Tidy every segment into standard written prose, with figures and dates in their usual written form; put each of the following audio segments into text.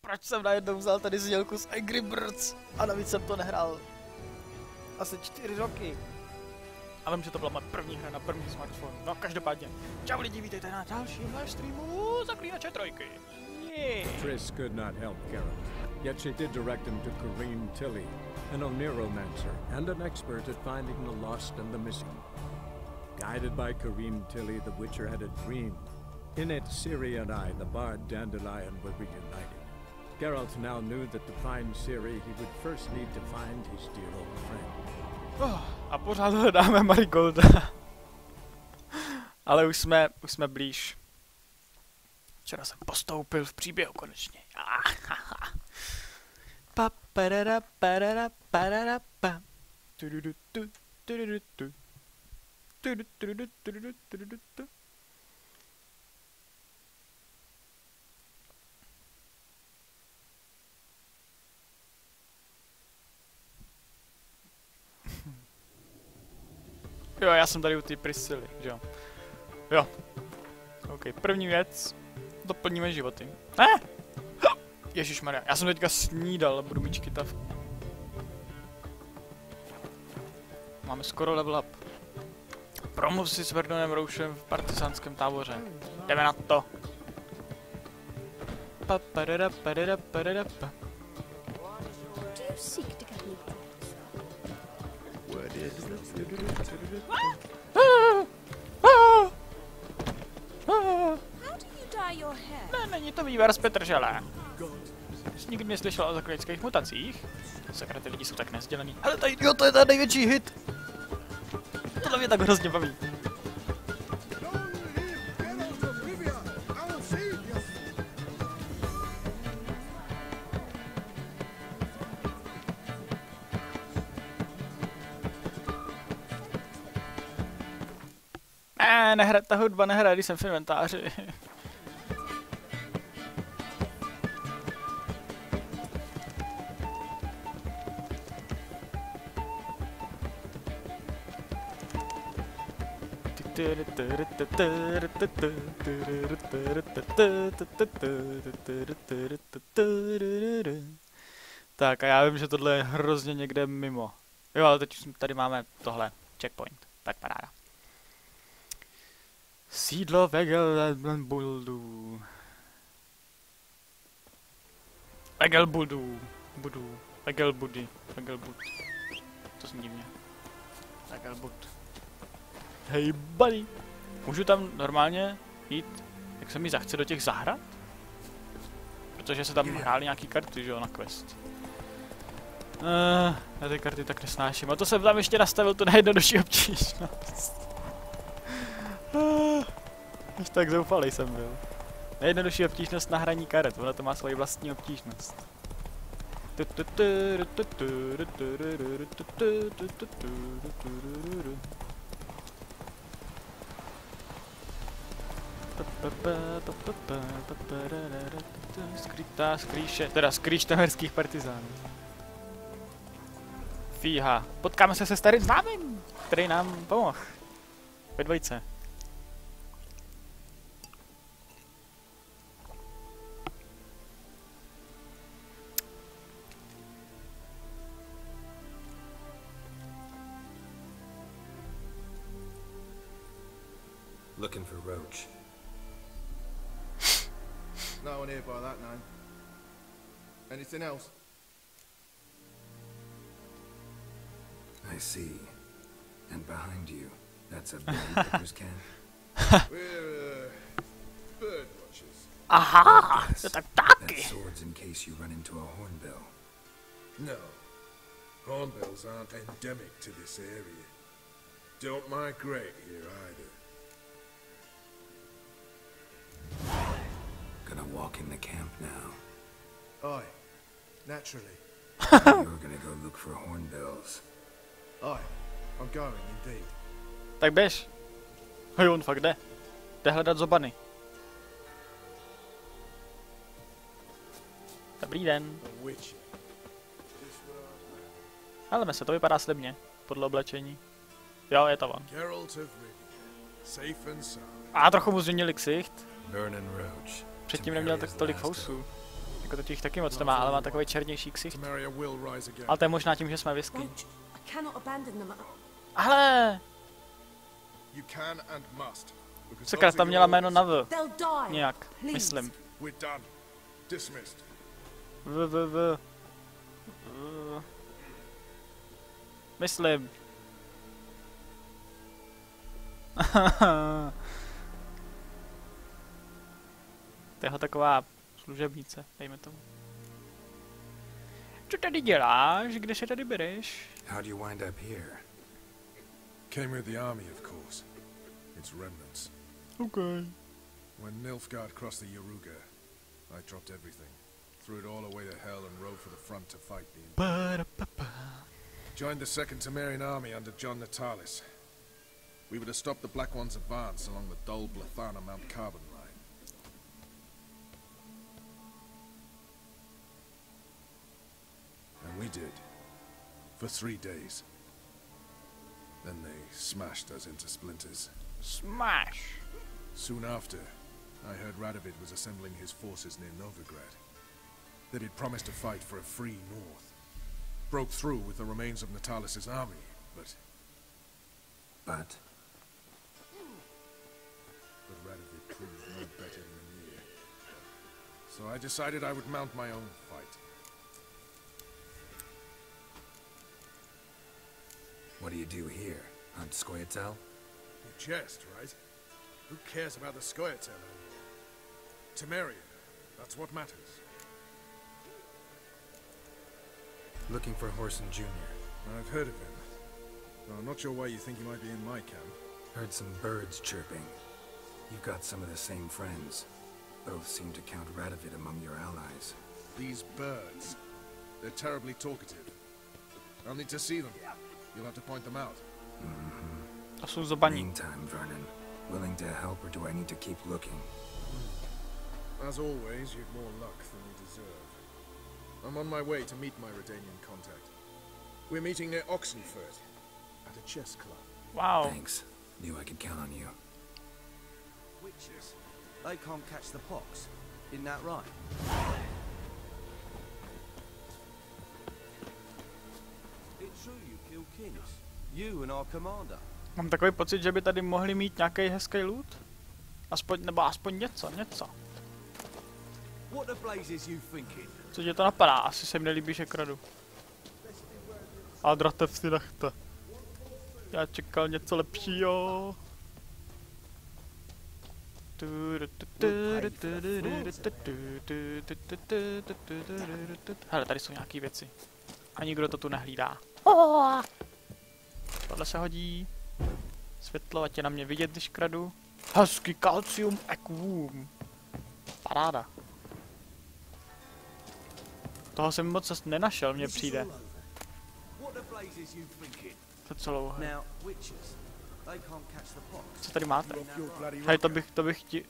Proč jsem najednou vzal tady znělku z Angry Birds? A navíc jsem to nehrál asi 4 roky. A vím, že to byla moje první hra na první smartphone. No každopádně. Čau lidi, vítejte na dalším livestreamu Zaklínače 3. Triss could not help Geralt, yet she did direct him to Corinne Tilly, an oneiromancer and an expert at finding the lost and the missing. Guided by Corinne Tilly, the Witcher had a dream. In it, Ciri and I, the bard Dandelion, were reunited. Geralt now knew that to find Ciri, he would first need to find his dear old friend. A pořád hledáme Marigolda. Ale už jsme blíž. Včera jsem postoupil v příběhu konečně. Pa parara parara parara pa. Jo, já jsem tady u té Priscily, že jo. Jo. OK, první věc. Doplníme životy. Ježišmarja, já jsem teďka snídal, budu mít kytavku. Máme skoro level up. Promluv si s Vernonem Roušem v partizánském táboře. Jdeme na to. Pa parada parada parada pa. Ne, není to vývar z Petržele. Jsi nikdy neslyšel o zaklinických mutacích? Sakra, ty lidi jsou tak nezdělený. Ale tady, jo, to je ten největší hit! Tohle mě tak hrozně baví. Nehraje, ta hudba nehraje, když jsem v inventáři. Tak a já vím, že tohle je hrozně někde mimo. Jo, ale teď už tady máme tohle, checkpoint, tak paráda. Sídlo Vegelbuldů. Vegelbudy. To zní divně. Vegelbud. Hej buddy. Můžu tam normálně jít, jak se mi zachce, do těch zahrad? Protože se tam hrály nějaký karty, že jo, na quest. Já ty karty tak nesnáším. A to jsem tam ještě nastavil tu nejjednodušší obtížnost. Až tak zoufalej jsem byl. Nejjednodušší obtížnost na hraní karet, ona to má svoji vlastní obtížnost. Skrytá skrýše, teda skrýš temerských partizánů. Fíha, potkáme se starým známým, který nám pomohl. Ve dvojce. Looking for Roach. No one here by that name. Anything else? I see. And behind you, that's a bird can. We're bird watchers. Aha! Yes, To tak taky! that's swords in case you run into a hornbill. No, hornbills aren't endemic to this area. Don't migrate here either. Gonna walk in the camp now. Aye, naturally. You're gonna go look for hornbills. Aye, I'm going indeed. Tak běž. Hej, on fakt jde. Jde hledat zobany. Dobrý den. A witch. Helme se, to vypadá slibně. Podle oblečení. Jo, je to on. Geralt of Rivia, safe and sound. A trochu mu změnili ksicht. Vernon Roach. Předtím neměl tak tolik fousů. Jako to těch taky moc nemá, ale má takový černější ksicht. Temeria will rise again. Ale to je možná tím, že jsme whisky. Roach, I cannot abandon them. Ale! You can and must. because Sakra, those tam are měla your jméno na orders. V. They'll die. Nějak, Please. myslím. We're done. Dismissed. V. Myslím. To je ho taková služebnice, dejme tomu. Co tady děláš? Kde se tady bereš? How do you wind up here? Came with the army, of course. Its remnants. Okay. When Nilfgaard crossed the Yaruga, I dropped everything. Threw it all away to hell and rode for the front to fight the Imperium. Joined the Second Temerian army under John Natalis. We were to stop the Black One's advance along the Dol Blathana Mount Carbon line. And we did. For 3 days. Then they smashed us into splinters. Smash! Soon after, I heard Radovid was assembling his forces near Novigrad. That he'd promised to fight for a free north. Broke through with the remains of Natalis' army, but But Radovid proved no better than Emir. So I decided I would mount my own fight. what do you do here? Hunt Scoia'tael? You jest, right? Who cares about the Scoia'tael anymore? Temeria, that's what matters. Looking for Horson Jr. I've heard of him. Though I'm not sure why you think he might be in my camp. Heard some birds chirping. You've got some of the same friends. Both seem to count Radovid among your allies. These birds, they're terribly talkative. I'll need to see them. You'll have to point them out. To jsou zobaní. Meantime, Vernon, willing to help or do I need to keep looking? As always, you've more luck than you deserve. I'm on my way to meet my Redanian contact. We're meeting near Oxenford, at a chess club. Wow. Thanks. Knew I could count on you. Witches. They can't catch the pox. Isn't that right? It's true you killed kings. You and our commander. Mám takový pocit, že by tady mohli mít nějaký hezký loot. Nebo aspoň něco. What the blazes you thinking? Co tě to napadá? Asi se mi nelíbí, že kradu. A dratev si nechte. Já čekal něco lepšího. Hele, tady jsou nějaký věci. A nikdo to tu nehlídá. Tohle se hodí. Světlo, ať je na mě vidět, když kradu. Hezky, calcium equum. Paráda. Toho jsem moc nenašel, mně přijde. What the blazes you thinking? To celou. Now, witches. They can't catch the pox. Co tady máte? Your bloody Hej, to bych ti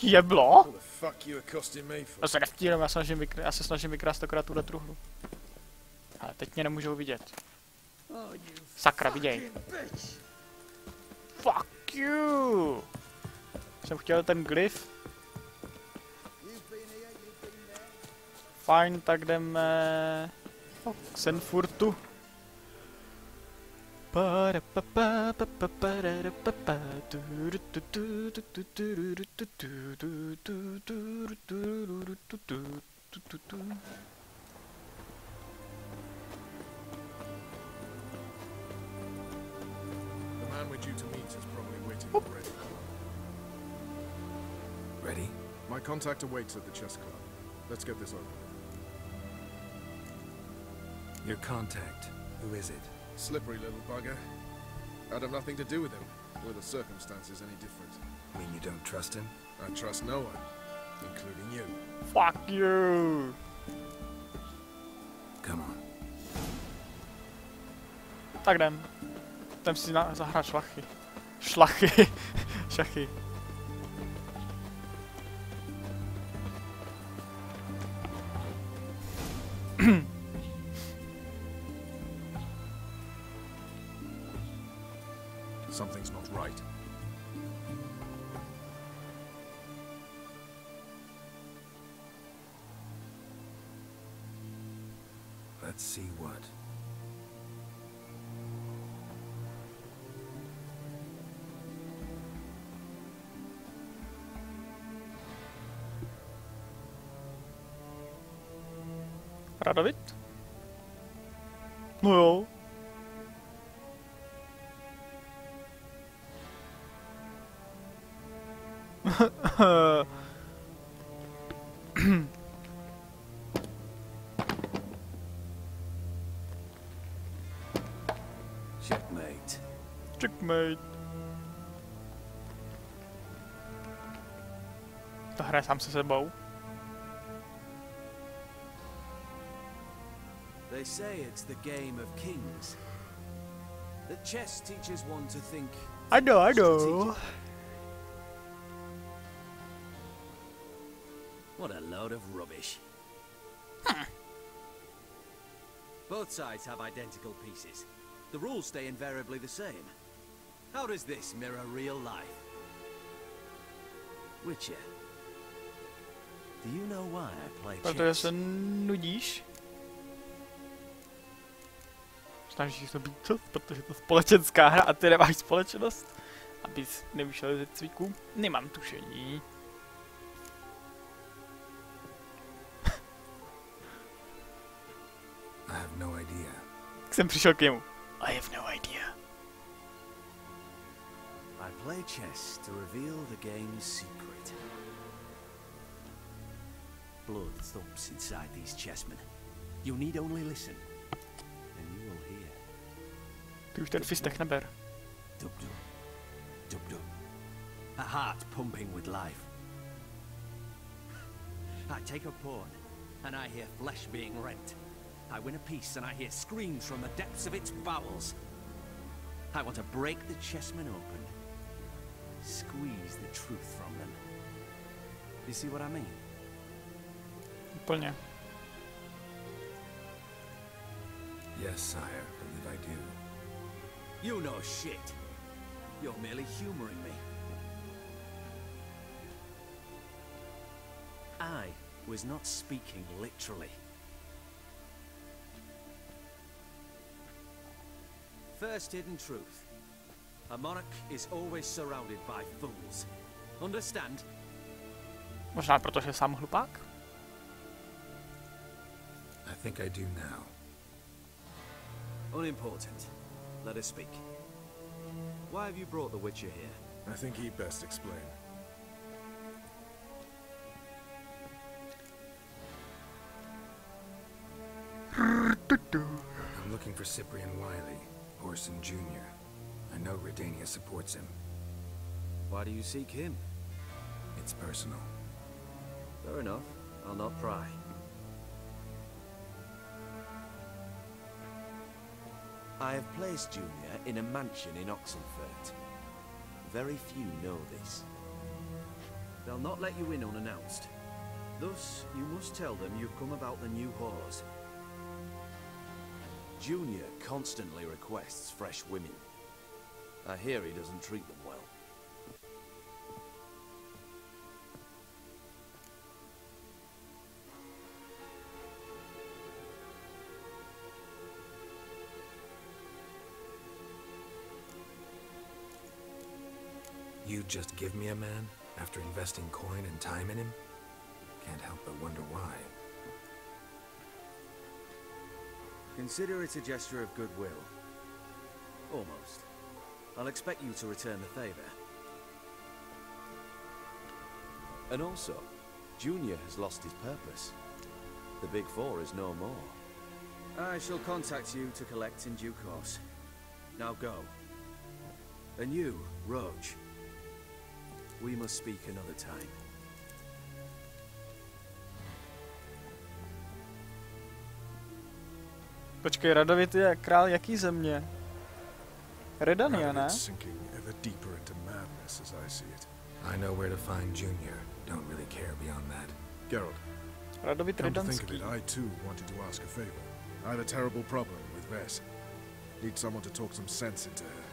jeblo? What the fuck you accosting me for? To se nevtírám, já se snažím vykrást akorát tuhle truhlu. Ale teď mě nemůžou vidět. Sakra, viděj. Fuck you! Jsem chtěl ten glyf. Fajn, tak jdeme... Oxenfurtu. The man we're due to meet is probably waiting already. Ready? My contact awaits at the chess club. Let's get this over. Your contact. Who is it? Slippery little bugger. I'd have nothing to do with him. Were the circumstances any different? Mean you don't trust him? I trust no one, including you. Fuck you! Come on. Tak jdem. Jdem si zahrát šlachy. Šlachy. Šachy. right. Let's see what. Radovid? No jo. Checkmate. Checkmate. To hraje sám se sebou. They say it's the game of kings. That chess teaches one to think. I know. strategically. What a load of rubbish. Both sides have identical pieces. The rules stay invariably the same. How does this mirror real life? Witcher. Do you know why I play Protože chess? se nudíš. Snažíš se být co? Protože to je společenská hra a ty nemáš společnost. Abys nevyšel ze cviku. Nemám tušení. I have no idea. Tak jsem přišel k němu. I have no idea. I play chess to reveal the game's secret. Blood thumps inside these chessmen. You need only listen, and you will hear. Ty už ten fistech neber. Dub dub, dub dub. A heart pumping with life. I take a pawn, and I hear flesh being rent. I win a piece, and I hear screams from the depths of its bowels. I want to break the chessmen open, squeeze the truth from them. You see what I mean? Úplně. Yes, sire, believe I do. You know shit. You're merely humoring me. I was not speaking literally. First hidden truth. A monarch is always surrounded by fools. Understand? Možná protože sám hlupák? I think I do now. Unimportant. Let us speak. Why have you brought the Witcher here? I think he'd best explain. I'm looking for Cyprian Wiley, Orson Jr. I know Redania supports him. Why do you seek him? It's personal. Fair enough. I'll not pry. I have placed Junior in a mansion in Oxenfurt. Very few know this. They'll not let you in unannounced. Thus, you must tell them you've come about the new whores. Junior constantly requests fresh women. I hear he doesn't treat them well. You just give me a man after investing coin and time in him? Can't help but wonder why. Consider it a gesture of goodwill. Almost. I'll expect you to return the favor. And also, Junior has lost his purpose. The Big Four is no more. I shall contact you to collect in due course. Now go. And you, Roach. We must speak another time. Počkej, Radovid je král jaký země? Redania, ne? It's sinking ever deeper into madness as I see it. I know where to find Junior. Don't really care beyond that. Geralt, Radovid come to think of Redanský. it, I too wanted to ask a favor. I have a terrible problem with Vess. Need someone to talk some sense into her.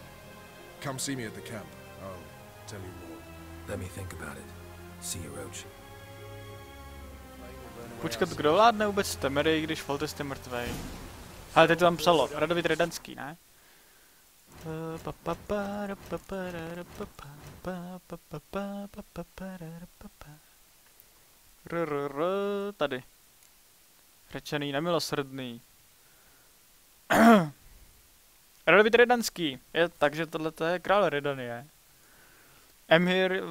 Come see me at the camp. I'll tell you more. Let me think about it. See you, Roach. Počkat, kdo vládne vůbec Temerii, když Foltest je mrtvej? Ale teď to tam psalo, Radovid Redanský, ne? Tady. Řečený, nemilosrdný. Radovid Redanský. Je takže tohle je král Redanie. Emhyr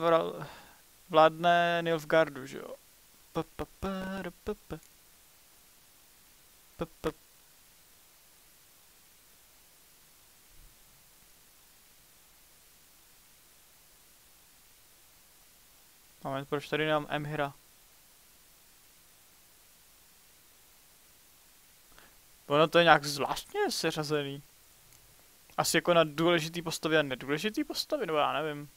vládne Nilfgaardu, že jo? Moment, proč tady nemám Emhyra? Ono to je nějak zvláštně seřazený. Asi jako na důležitý postavy a nedůležitý postavy, nebo já nevím.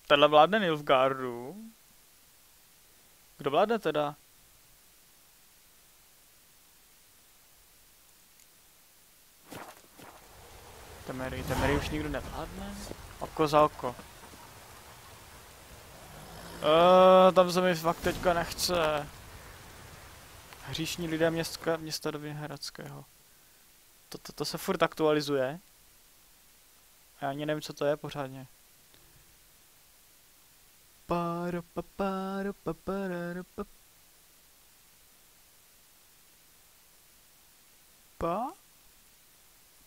Tenhle vládne Nilfgaardu. Kdo vládne teda? Temerii už nikdo nevládne? Oko za oko. Tam se mi fakt teďka nechce. Hříšní lidé města do Vinhradského. To se furt aktualizuje. A já ani nevím, co to je pořádně.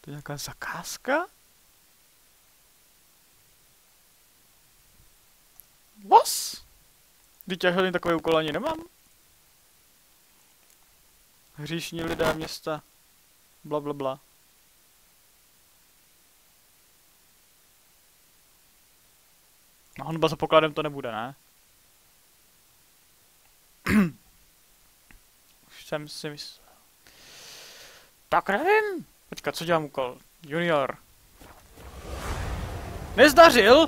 To je nějaká zakázka? Boss? Vždyť já žádný takový úkol ani nemám. Hříšní lidé města. Blablabla. No honba za pokladem to nebude, ne? Už jsem si myslel. Tak nevím. Počkat, co dělám úkol? Junior. Nezdařil?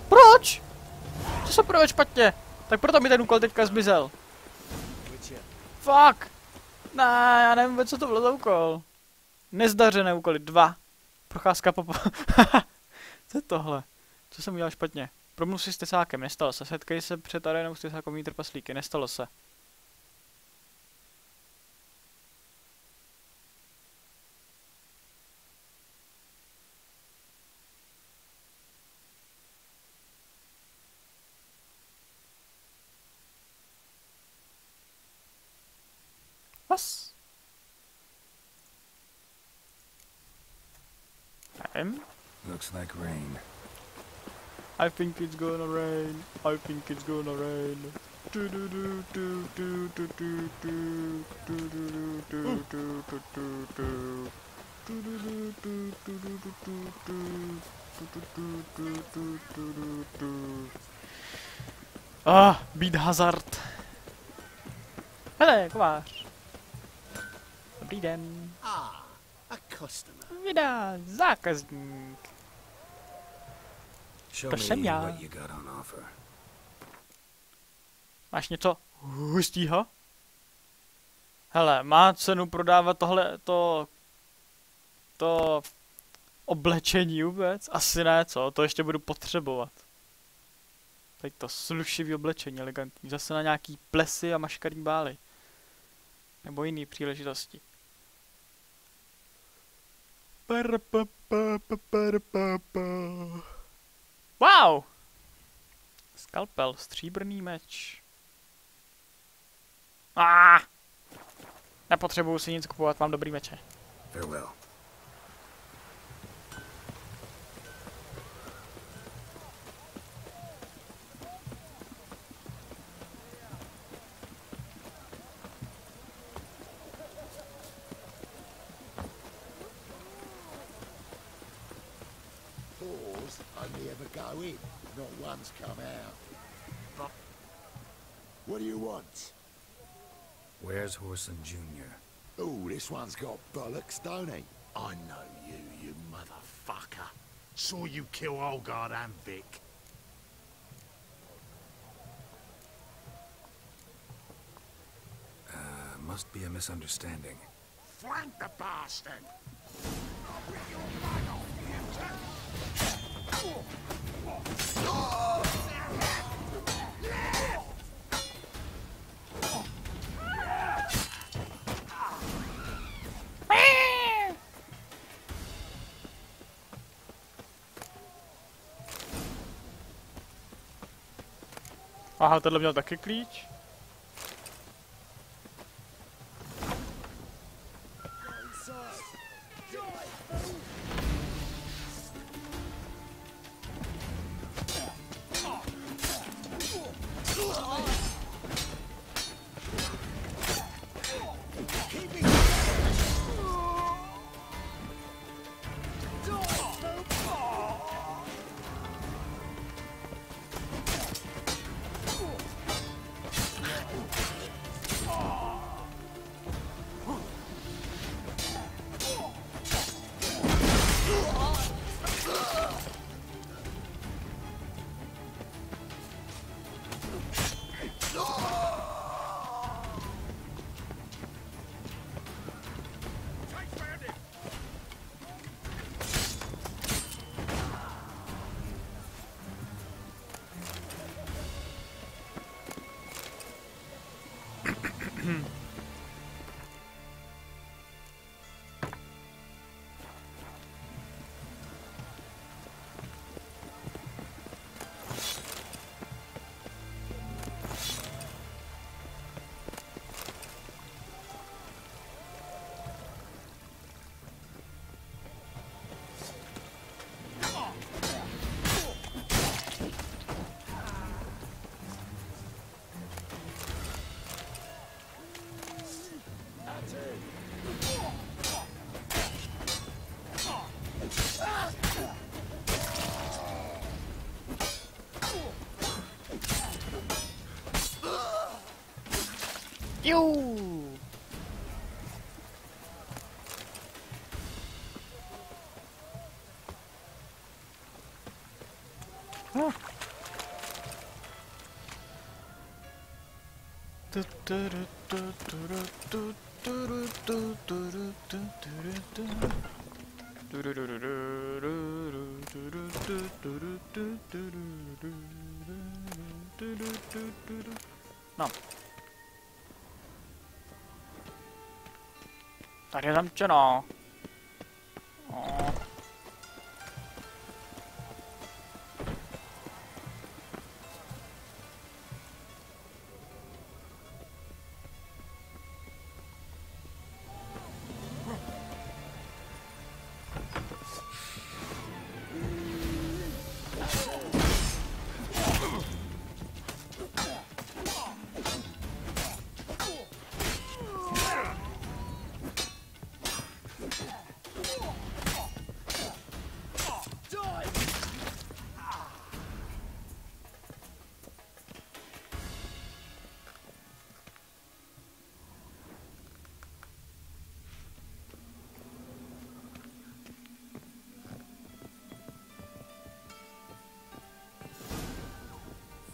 Proč? Co se projde špatně? Tak proto mi ten úkol teďka zmizel. Fuck. Ne, já nevím, co to bylo za úkol. Nezdařené úkoly, 2. Procházka po... Co je tohle? Co jsem udělal špatně? Promluv si s tesákem, nestalo se. Setkej se před arénou s tesákovými trpaslíky, nestalo se. Was? Looks like rain. I think it's gonna rain. I think it's gonna rain. Do do do do do do do do do do do do do do do. Ah, beat hazard. Hele, kovář. Dobrý den. Ah, a customer. Vydá, zákazník. Show To me jsem já. what you got on offer. Máš něco hustýho? Hele, má cenu prodávat to oblečení vůbec? Asi ne, co? To ještě budu potřebovat. Tady to slušivý oblečení, elegantní. Zase na nějaký plesy a maškarní bály. Nebo jiný příležitosti. Wow! Skalpel, stříbrný meč. Nepotřebuju si nic kupovat, mám dobrý meče. Farewell. Doors only ever go in, not once come out. What do you want? Where's Whoreson Jr.? Oh, this one's got bollocks, don't he? I know you, you motherfucker. Saw you kill Olgard and Vic. Must be a misunderstanding. Flank the bastard! Aha, tohle měl taky klíč. Juuu. No. Tady je zamčeno. No.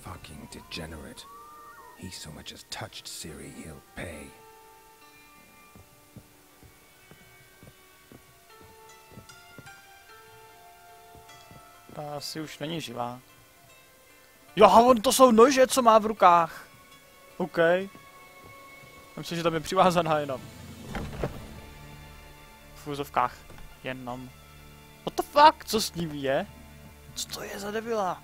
Fucking degenerate. He so much as touched Ciri, he'll pay. Ta asi už není živá. Jo, on to jsou nože, co má v rukách. OK. Myslím, že tam je přivázaná jenom. V úzovkách. Jenom. What the fuck? Co s ním je? Co to je za debila?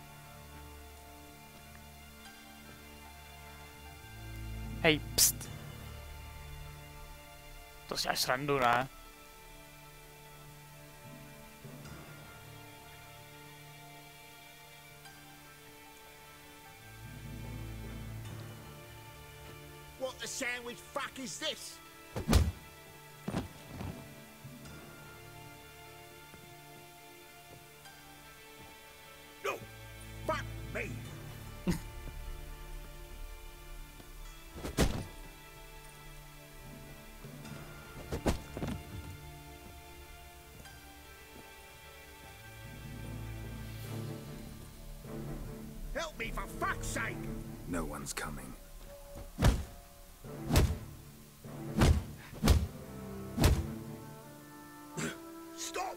Hej, pst. To si až srandu, ne? What the sandwich fuck is this? No! Fuck me! Help me for fuck's sake! No one's coming. Stop!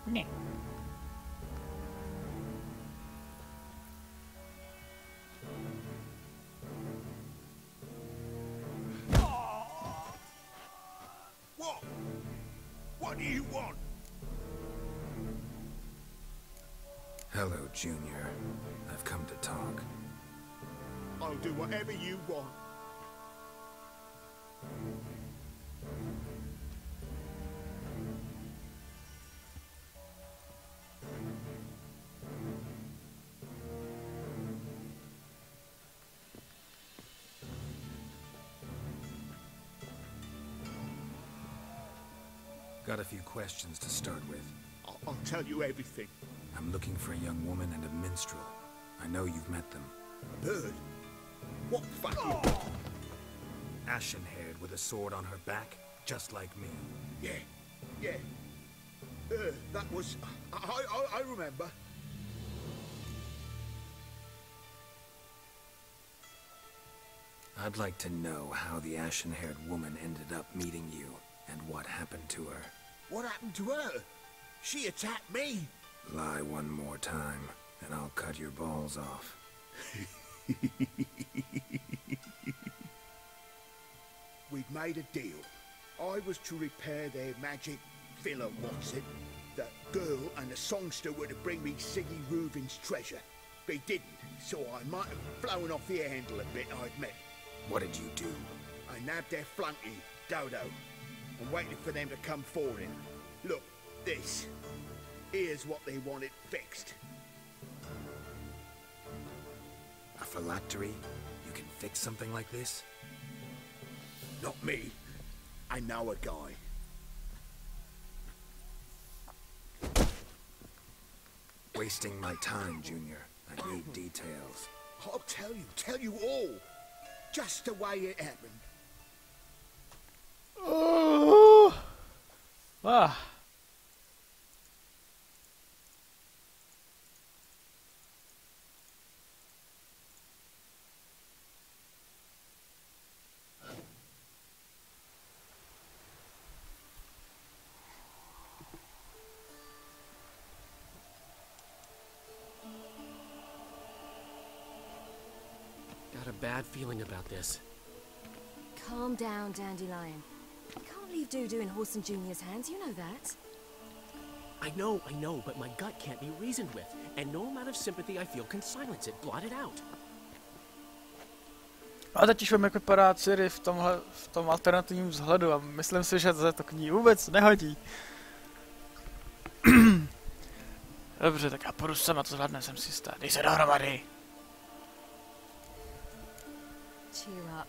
Ne. do you want? Hello, Junior. I've come to talk. I'll do whatever you want. Got a few questions to start with. I'll tell you everything. I'm looking for a young woman and a minstrel. I know you've met them. A bird? What fucking... Ashen-haired with a sword on her back, just like me. Yeah. That was... I remember. I'd like to know how the ashen-haired woman ended up meeting you, and what happened to her. What happened to her? She attacked me. Lie one more time, and I'll cut your balls off. We'd made a deal. I was to repair their magic villa, what's it? The girl and the songster were to bring me Siggy Reuven's treasure. They didn't, so I might have flown off the handle a bit, I admit. What did you do? I nabbed their flunky, Dodo, and waited for them to come for him. Look, this. Here's what they wanted fixed. A phylactery? You can fix something like this? Not me. I know a guy. Wasting my time, Junior. I need details. I'll tell you all. Just the way it happened. Oh. Ah. Got a bad feeling about this. Calm down, Dandelion. You can't leave Dudu in Horson Jr.'s hands, you know that. I know, but my gut can't be reasoned with, and no amount of sympathy I feel can silence it, blot it out. A teď už vím, jak vypadá Ciri v tom alternativním vzhledu a myslím si, že to k ní vůbec nehodí. Dobře, tak já půjdu sem a to zvládne, jsem si jistá. Dej se dohromady. Cheer up.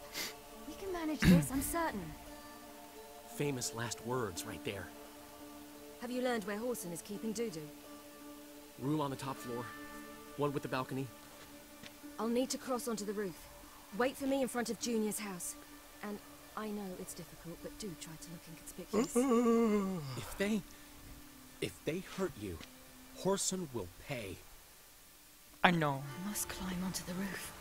We can manage this, I'm certain. Famous last words right there. Have you learned where Horson is keeping Dudu? Room on the top floor. One with the balcony. I'll need to cross onto the roof. Wait for me in front of Junior's house. And I know it's difficult, but do try to look inconspicuous. If they hurt you, Horson will pay. I know. I must climb onto the roof.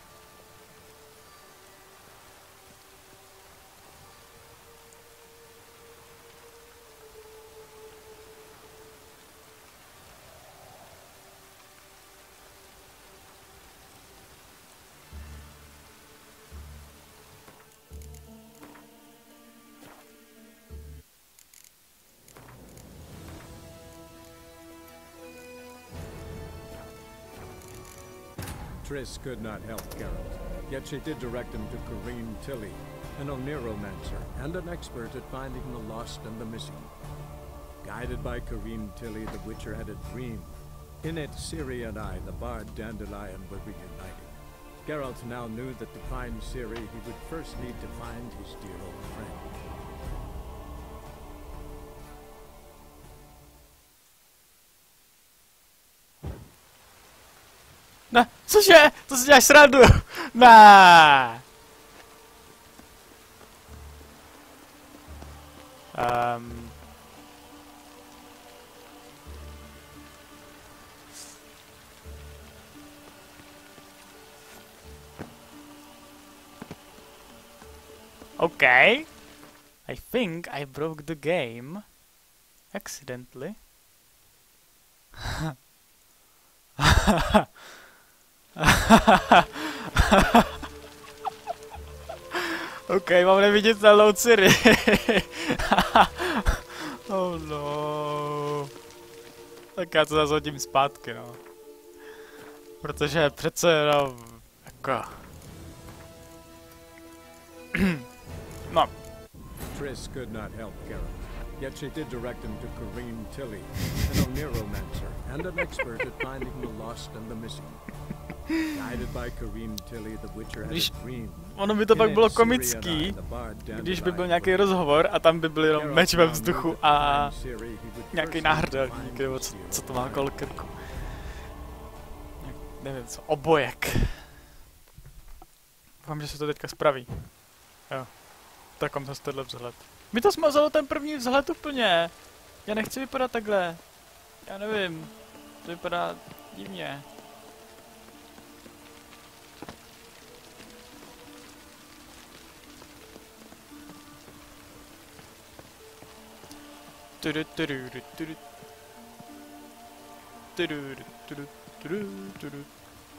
Triss could not help Geralt, yet she did direct him to Corrine Tilly, an Oneromancer and an expert at finding the lost and the missing. Guided by Corrine Tilly, the Witcher had a dream. In it, Ciri and I, the bard Dandelion, were reunited. Geralt now knew that to find Ciri, he would first need to find his dear old friend. Ne, cože? To si děláš srandu. Ne. Okay. I think I broke the game accidentally. OK, mám neviditelnou Ciri. Oh no. Tak já to zase hodím zpátky, no. Protože přece, no, jako... No. Triss could not help Geralt, yet she did direct him to Corinne Tilly, an Oneiromancer and an expert at finding the lost and the missing. Guided by Corinne Tilly, the Witcher had a dream. Ono by to pak bylo komický, když by byl nějaký rozhovor a tam by byl jenom meč ve vzduchu a nějaký náhrdelník, nebo co to má kolo krku. Nevím co, obojek. Doufám, že se to teďka spraví. Jo. Tak mám zase tenhle vzhled. Mi to smazalo ten první vzhled úplně. Já nechci vypadat takhle. Já nevím. To vypadá divně.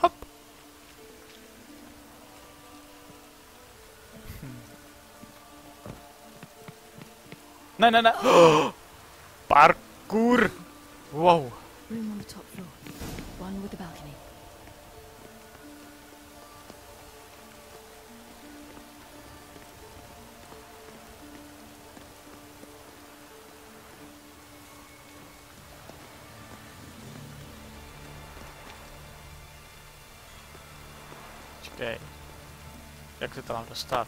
Hop. Ne, ne, ne. Parkour. Wow. Room on the top floor. One with the balcony. Počkej. Jak se tam mám dostat?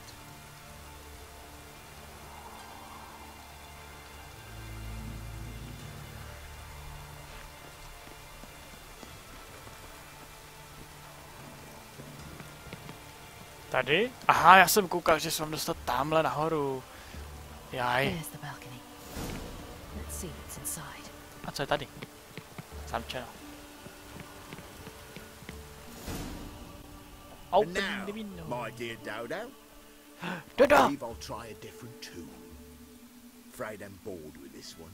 Tady? Aha, já jsem koukal, že se mám dostat tamhle nahoru. Jaj. A co je tady? Zamčeno. And now, my dear Dodo, Dodo! I believe I'll try a different tune. Afraid I'm bored with this one.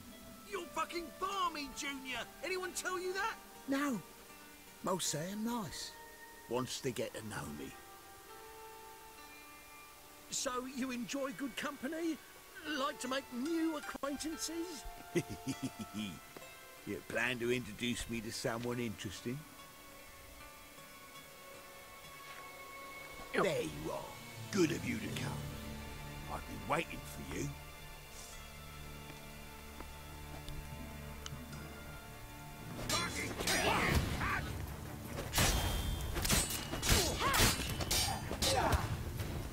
You're fucking balmy, Junior! Anyone tell you that? No, most say I'm nice. Wants to get to know me. So you enjoy good company? Like to make new acquaintances? You plan to introduce me to someone interesting? There you are. Good of you to come. I've been waiting for you.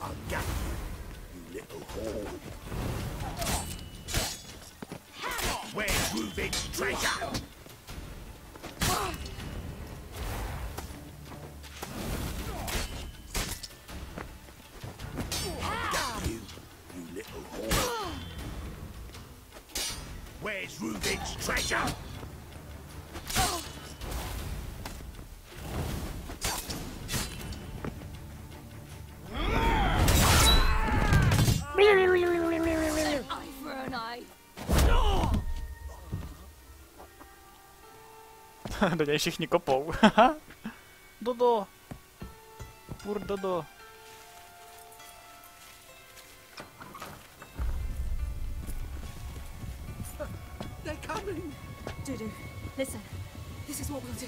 I'll get you, you little whore. Where's Reuben's treasure? Where's Reuben's treasure? Eye for an eye. Do něj všichni kopou. Dodo. Pur Dodo. They're coming! Dudu, listen. This is what we'll do.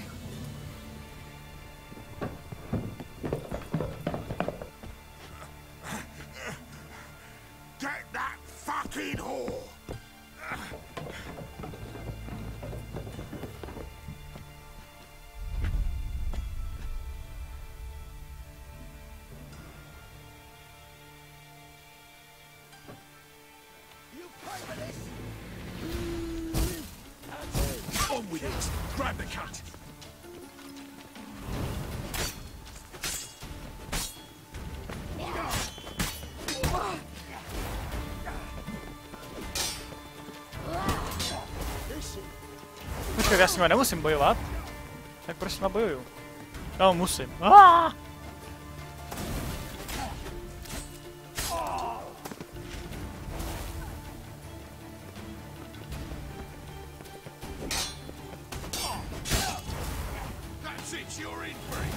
Get that fucking whore! You pay for this? On with it! Grab the cut! Počkej, já s nima nemusím bojovat. Tak proč s nima bojuju? No, musím. Aaaa! That's it, you're in for it.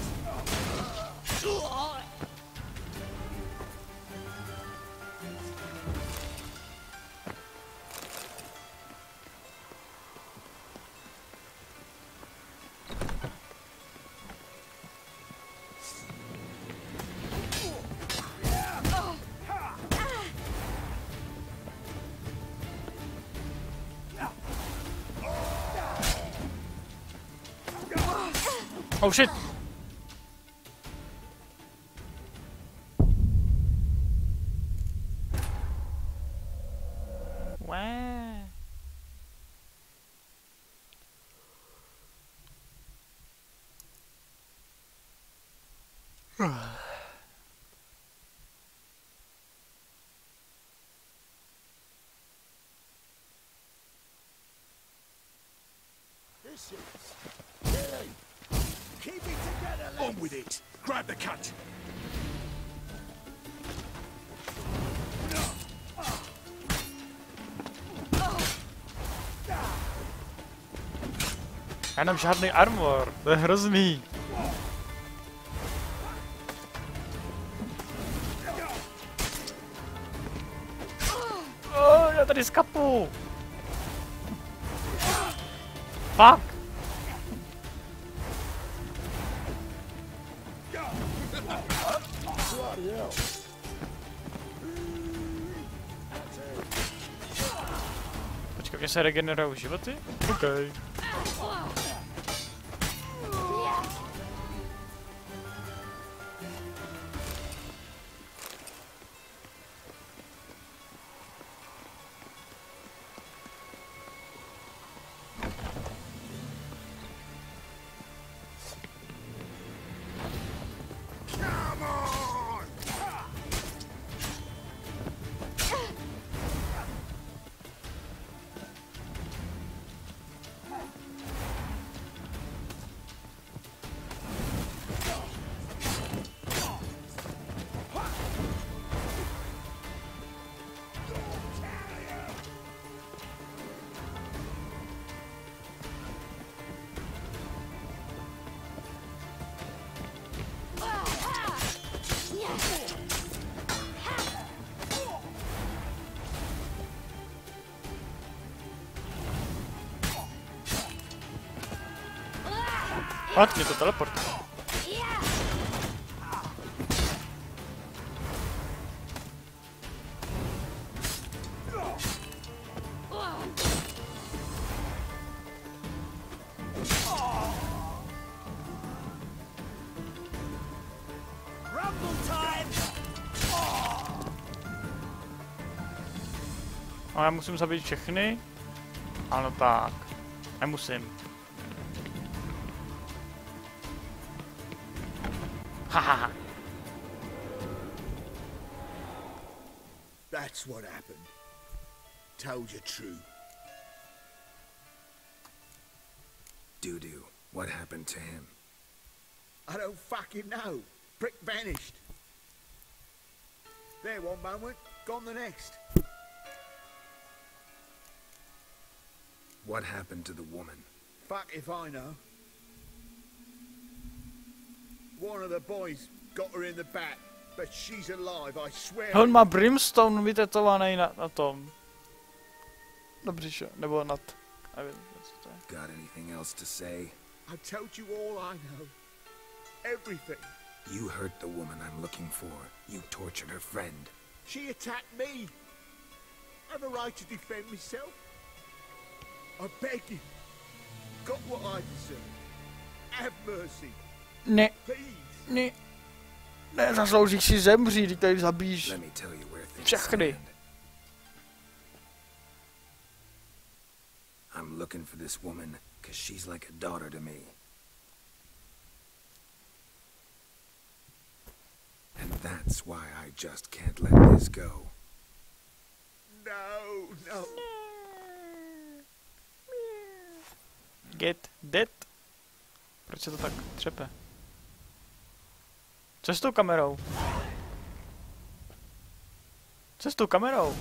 Oh shit! Wow. Keep it together, On with it! Grab the cut! Já nemám žádný armor, to je hrozný. Já tady skapu. Fuck. Počkej, mě se regenerují životy? Okay. Fakt mě to teleportuje. A já musím zabít všechny? Ano tak. Nemusím. Hahaha. That's what happened. Told you true. Doo-doo, what happened to him? I don't fucking know. Prick vanished. There one moment, gone the next. What happened to the woman? Fuck if I know. One of the boys got her in the back, but she's alive, I swear. On má brimstone vytetovaný na tom. Na břiše, nebo nad. Nevím, co to je. Got anything else to say? I told you all I know. Everything. You hurt the woman I'm looking for. You tortured her friend. She attacked me. I have a right to defend myself. I beg you. Got what I deserve. Have mercy. Ne. Please. Ne. Ne, zasloužíš si zemřít, když tady zabíjíš Let me tell you where things všechny. stand. I'm looking for this woman because she's like a daughter to me. And that's why I just can't let this go. No, no. Get dead. Proč se to tak třepe? Co s tou kamerou? Co s tou kamerou?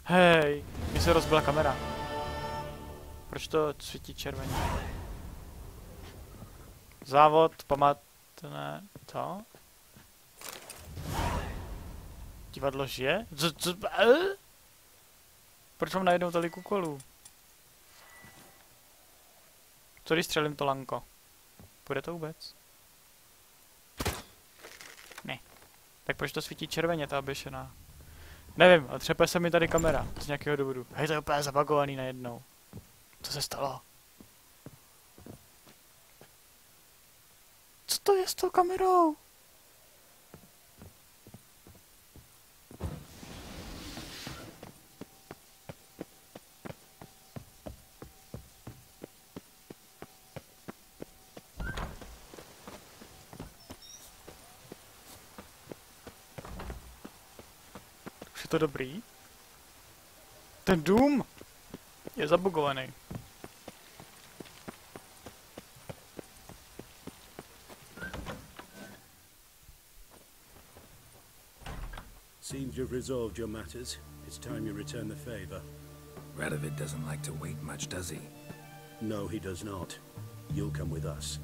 Hej, mně se rozbila kamera. Proč to svítí červeně? Závod, pamatné, co? Divadlo žije? Proč mám najednou tolik úkolů? Co když střelím to lanko? Půjde to vůbec? Ne. Tak proč to svítí červeně, ta oběšená? Nevím, ale třepe se mi tady kamera z nějakého důvodu. Hej, to je úplně zabagovaný najednou. Co se stalo? Co to je s tou kamerou? Už je to dobrý? Ten dům je zabugovaný. Seems you've resolved your matters. It's time you return the favor. Radovid doesn't like to wait much, does he? No, he does not. You'll come with us.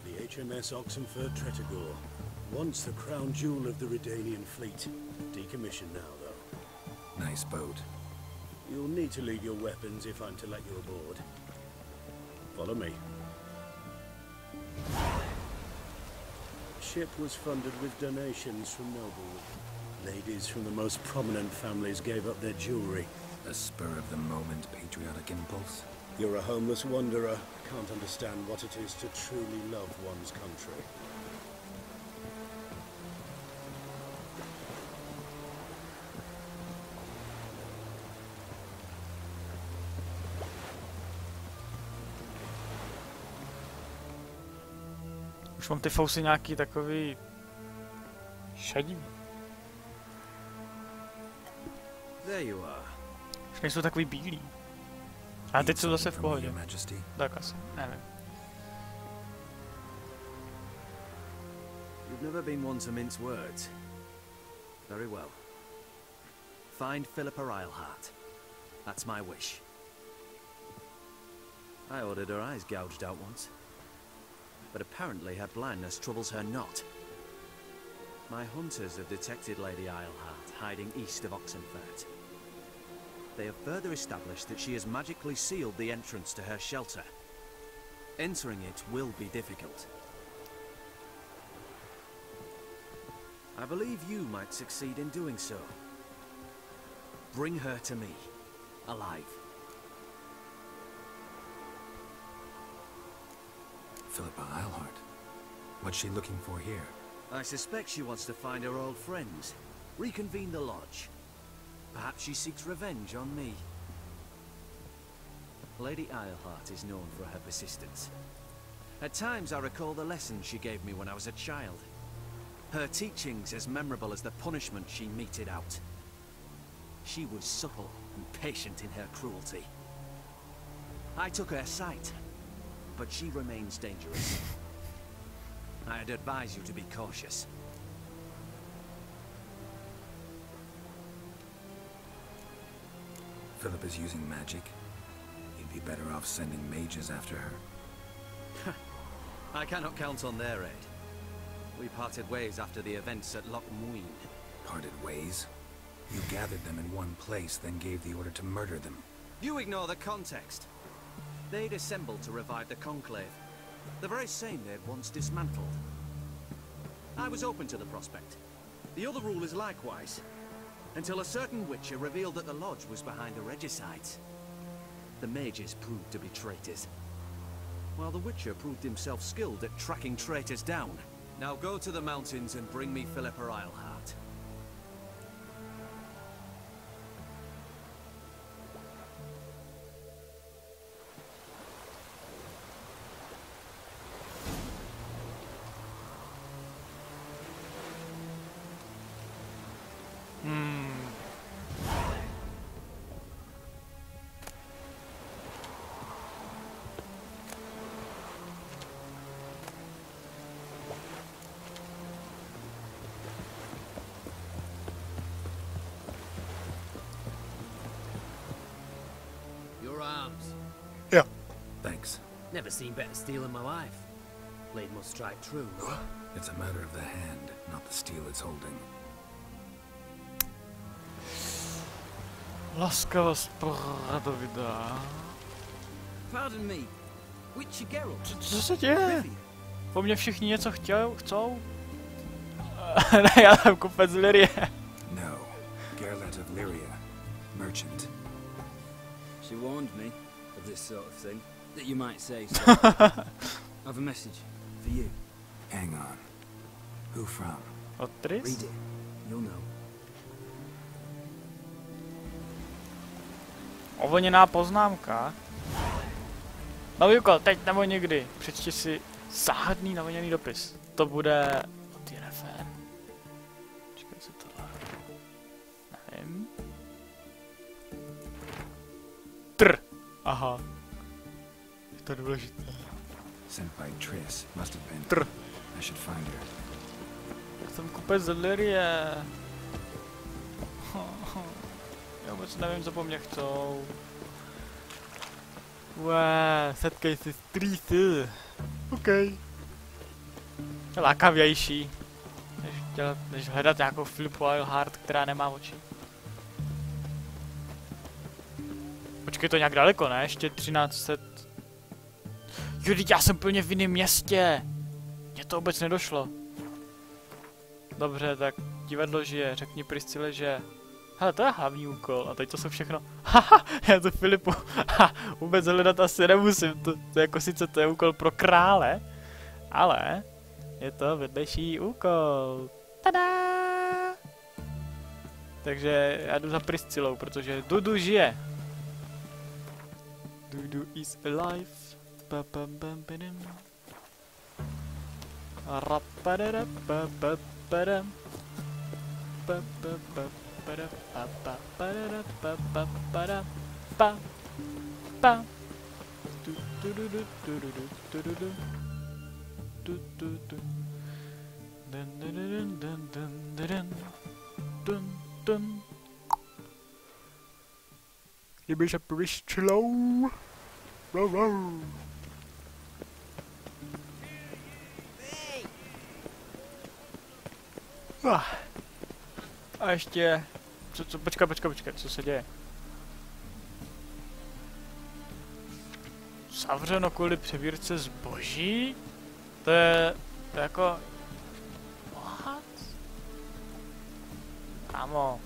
The HMS Oxenford Krteto, once the crown jewel of the Redanian fleet. Decommissioned now, though. Nice boat. You'll need to leave your weapons if I'm to let you aboard. Follow me. The ship was funded with donations from nobles. Ladies from the most prominent families gave up their jewelry. A spur-of-the-moment patriotic impulse? You're a homeless wanderer. Can't understand what it is to truly love one's country. Už mám ty fousy nějaký takový šedivý. There you are. Už nejsou takový bílý. A teď jsou zase v pohodě. Majesty? Tak asi, nevím. You've never been one to mince words. Very well. Find Philippa Eilhart. That's my wish. I ordered her eyes gouged out once. But apparently her blindness troubles her not. My hunters have detected Lady Eilhart hiding east of Oxenfurt. They have further established that she has magically sealed the entrance to her shelter. Entering it will be difficult. I believe you might succeed in doing so. Bring her to me, alive. Philippa Eilhart. What's she looking for here? I suspect she wants to find her old friends, reconvene the lodge. Perhaps she seeks revenge on me. Lady Eilhart is known for her persistence. At times I recall the lessons she gave me when I was a child. Her teachings as memorable as the punishment she meted out. She was subtle and patient in her cruelty. I took her sight, but she remains dangerous. I'd advise you to be cautious. Philip is using magic. He'd be better off sending mages after her. I cannot count on their aid. We parted ways after the events at Loch Muin. Parted ways? You gathered them in one place, then gave the order to murder them. You ignore the context. They'd assembled to revive the Conclave, the very same they'd once dismantled. I was open to the prospect. The other rulers likewise, until a certain witcher revealed that the lodge was behind the regicides. The mages proved to be traitors, while the witcher proved himself skilled at tracking traitors down. Now go to the mountains and bring me Philippa Eilhart. Your arms. Yeah. Thanks. Never seen better steel in my life. Blade must strike true. It's a matter of the hand, not the steel it's holding. Laskavost RADOVIDA. Pardon me. Witcher Geralt. Co se děje? Po mně všichni něco chcou? Já jsem kupec z Lyrie. No, Gerlet of Lyria, merchant. She warned me of this sort of thing, that you might say so. I've a message for you. Hang on. Who from? Od Tris? Read it. You'll know. Ovlněná poznámka. Nový úkol, teď nebo nikdy. Přečti si záhadný navoněný dopis. To bude od Yennefer. Počkej, co tohle. Nevím. Aha. Je to důležité. Sent by Triss. Must have been. I should find her. Já jsem kupec z Lyrie. Já vůbec nevím, co po mně chcou. Setkej si s Trissy. OK. Je lákavější, než hledat nějakou Philip Wildheart, která nemá oči. Počkej, to nějak daleko, ne? Ještě 1300... Jo, já jsem plně v jiném městě. Mně to vůbec nedošlo. Dobře, tak divadlo žije. Řekni Priscille, že... Hele, to je hlavní úkol. A teď to jsou všechno... Haha, já to Filipu... vůbec hledat asi nemusím. To jako sice to je úkol pro krále. Ale... je to vedlejší úkol. Tada! Takže já jdu za Priscillou, protože Dudu žije. Dudu is alive. Kdyby se Priscillou. A ještě... Počkej, co se děje? Zavřeno kvůli přebírce zboží? To je jako... What? Kámo.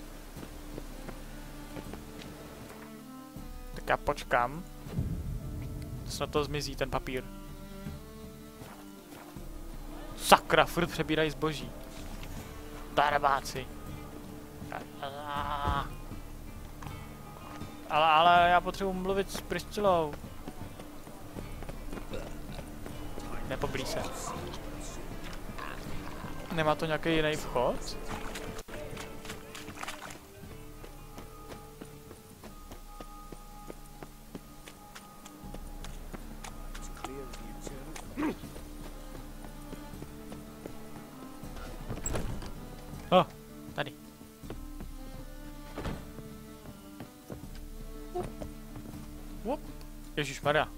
Tak já počkám. Snad to zmizí, ten papír. Sakra, furt přebírají zboží. Darebáci. Ale já potřebuji mluvit s Priscillou. Nepoblíž se. Nemá to nějaký jiný vchod? Tady. Ježišmarja.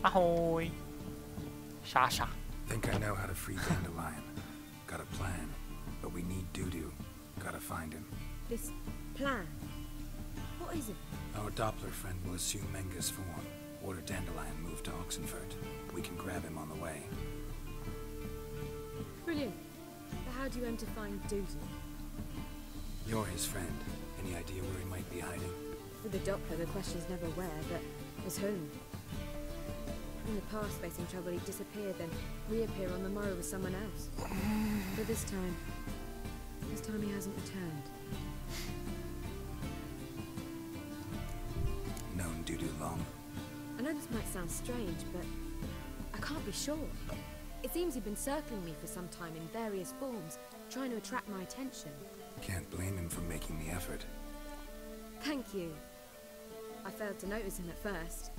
Ahoy. Sasha. Think I know how to free Dandelion. Got a plan, but we need Dudu. Gotta find him. This plan? What is it? Our Doppler friend will assume Menga's form. Order Dandelion move to Oxenfurt. We can grab him on the way. Brilliant. But how do you aim to find Dudu? You're his friend. Any idea where he might be hiding? With the Doppler, the question's never where, but as whom? In the past, facing trouble, he'd disappear, then reappear on the morrow with someone else. But this time he hasn't returned. Known Dudu long? I know this might sound strange, but I can't be sure. It seems he'd been circling me for some time in various forms, trying to attract my attention. Can't blame him for making the effort. Thank you. I failed to notice him at first.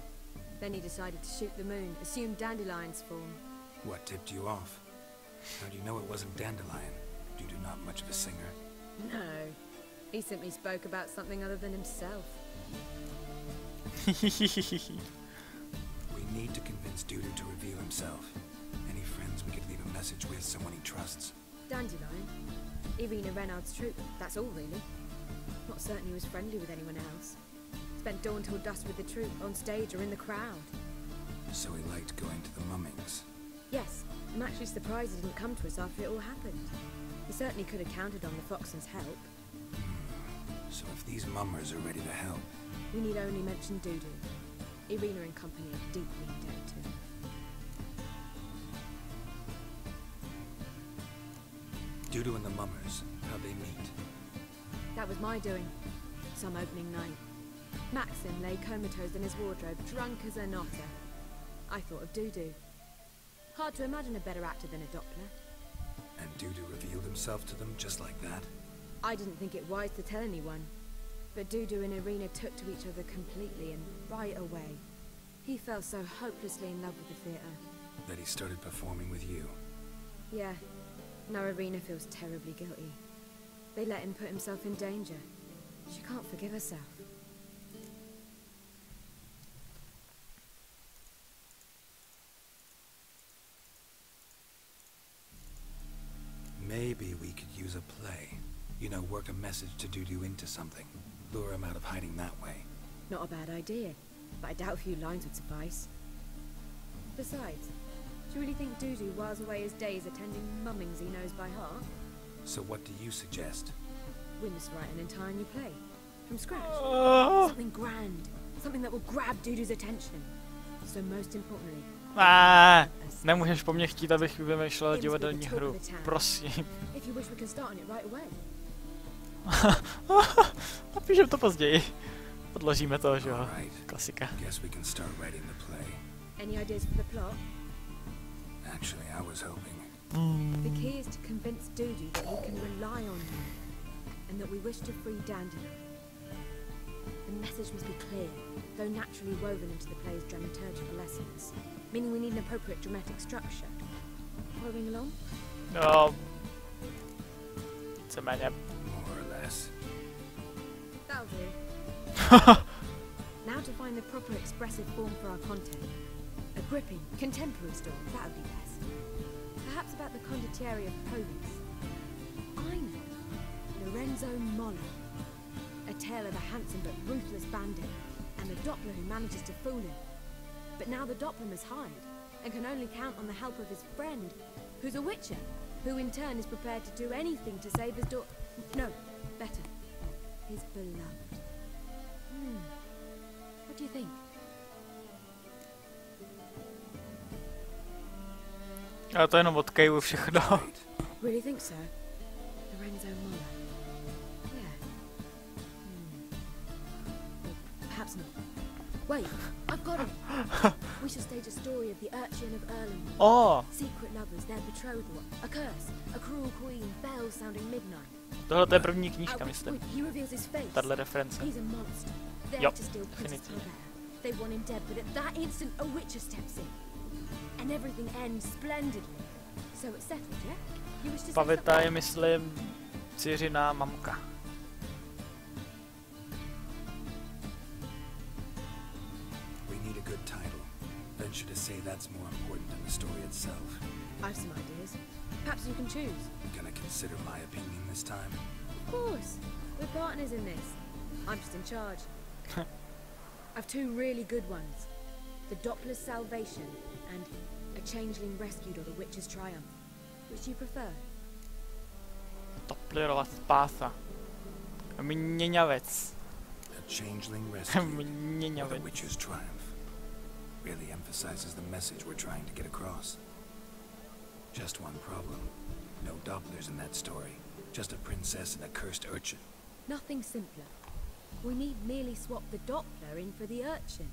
Then he decided to shoot the moon, assume Dandelion's form. What tipped you off? How do you know it wasn't Dandelion? Dudu not much of a singer. No. He simply spoke about something other than himself. We need to convince Dudu to reveal himself. Any friends we could leave a message with, someone he trusts? Dandelion? Irina Renard's troop, that's all really. Not certainly was friendly with anyone else. Spent dawn till dusk with the troupe, on stage or in the crowd. So he liked going to the mummings. Yes, I'm actually surprised he didn't come to us after it all happened. He certainly could have counted on the Foxen's help. So if these mummers are ready to help... We need only mention Dudu. Irina and company are deeply indebted to him. Dudu and the mummers, how'd they meet? That was my doing. Some opening night. Maxim lay comatose in his wardrobe, drunk as an otter. I thought of Dudu. Hard to imagine a better actor than a Doppler. And Dudu revealed himself to them just like that? I didn't think it wise to tell anyone. But Dudu and Irina took to each other completely and right away. He fell so hopelessly in love with the theatre. That he started performing with you? Yeah. Now Irina feels terribly guilty. They let him put himself in danger. She can't forgive herself. Maybe we could use a play. You know, work a message to Dudu into something. Lure him out of hiding that way. Not a bad idea, but I doubt a few lines would suffice. Besides, do you really think Dudu whiles away his days attending mummings he knows by heart? So what do you suggest? We must write an entire new play. From scratch. Something grand. Something that will grab Dudu's attention. So most importantly... Nemůžeš po mně chtít, abych vymýšlel divadelní hru. Prosím. If you wish, we can start on it right away. Napíšem to později. Odložíme to, že jo? Klasika. Any ideas for the plot? Actually, I was hoping. The key is to convince Dudu that he can rely on you, and that we wish to free Dandelion. The message must be clear, though naturally woven into the play's dramaturgical essence, meaning we need an appropriate dramatic structure. Following along? No. More or less. That'll do. Now to find the proper expressive form for our content. A gripping, contemporary story, that would be best. Perhaps about the condottieri of Polis. I know. Lorenzo Molla. A tale of a handsome but ruthless bandit, and a Doppler who manages to fool him. But now the Doppler must hide, and can only count on the help of his friend, who's a witcher, who in turn is prepared to do anything to save his daughter. No, better. His beloved. What do you think? Já to jenom odkejvu všechno. Really think so? Lorenzo Molla. Yeah. Perhaps not. Wait, I've got it. We should stage a story of the urchin of Erlen. Oh. Secret lovers, their betrothal, a curse, a cruel queen, bells sounding midnight. Tohle je první knížka, myslím. He reveals his face. Tahle reference. He's a monster. There to steal Princess Colbert. They want him dead, but at that instant a witcher steps in. And everything ends splendidly. So it's settled, yeah? You wish to say Pavita je, myslím, dceřiná mamka. We need a good title. Venture to say that's more important than the story itself. I've some ideas. Perhaps you can choose. Gonna consider my opinion this time? Of course. We're partners in this. I'm just in charge. I've two really good ones. The Doppler's Salvation and A Changeling Rescued or the Witcher's Triumph. Which do you prefer? Dopplerova spása. Měňavec. A Changeling Rescued or the Witcher's Triumph. Really emphasizes the message we're trying to get across. Just one problem. No Dopplers in that story. Just a princess and a cursed urchin. Nothing simpler. We need merely swap the Doppler in for the urchin.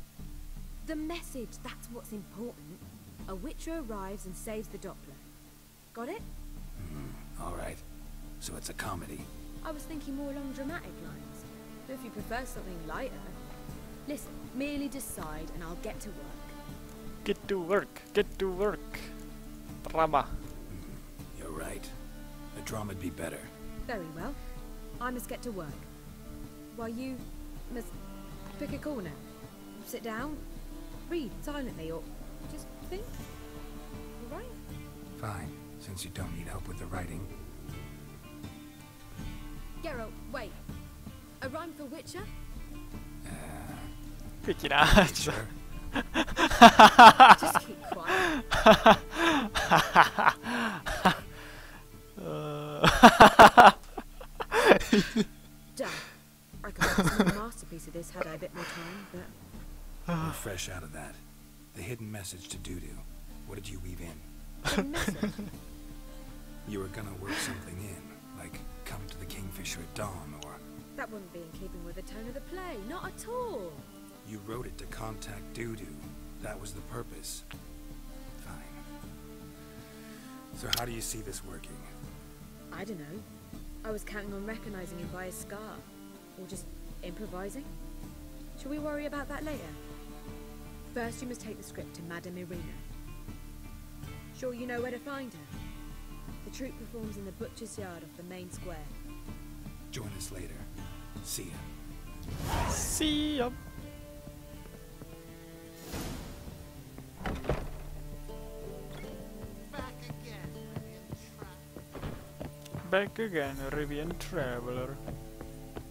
The message, that's what's important. A witcher arrives and saves the Doppler. Got it? Alright. So it's a comedy. I was thinking more along dramatic lines. But if you prefer something lighter... Listen, merely decide and I'll get to work. Get to work. Get to work. Drama. You're right. A drama'd be better. Very well. I must get to work. While you must pick a corner. Sit down, read silently, or just think. All right? Fine, since you don't need help with the writing. Geralt, wait. A rhyme for Witcher? Květináč. Sure. Just keep quiet. Done. I could have seen a masterpiece of this had I a bit more time, but... We're fresh out of that. The hidden message to Dudu. What did you weave in? A message? You were gonna work something in, like come to the Kingfisher at dawn, or... That wouldn't be in keeping with the tone of the play, not at all. You wrote it to contact Dudu. That was the purpose. Fine. So how do you see this working? I don't know. I was counting on recognizing him by his scar. Or just improvising. Shall we worry about that later? First you must take the script to Madame Irina. Sure you know where to find her? The troupe performs in the butcher's yard off the main square. Join us later. See ya. See ya. Back again, Rivian Traveler.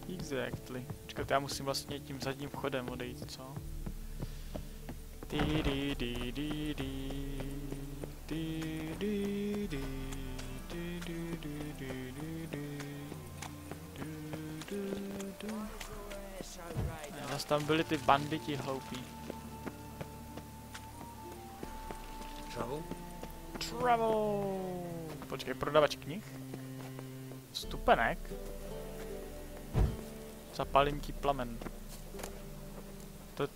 Exactly. Počkat, já musím vlastně tím zadním vchodem odejít, co? Zase tam byli ty banditi hloupí. Travel. Počkej, prodavač knih? Stupenek? Zapálím ti plamen.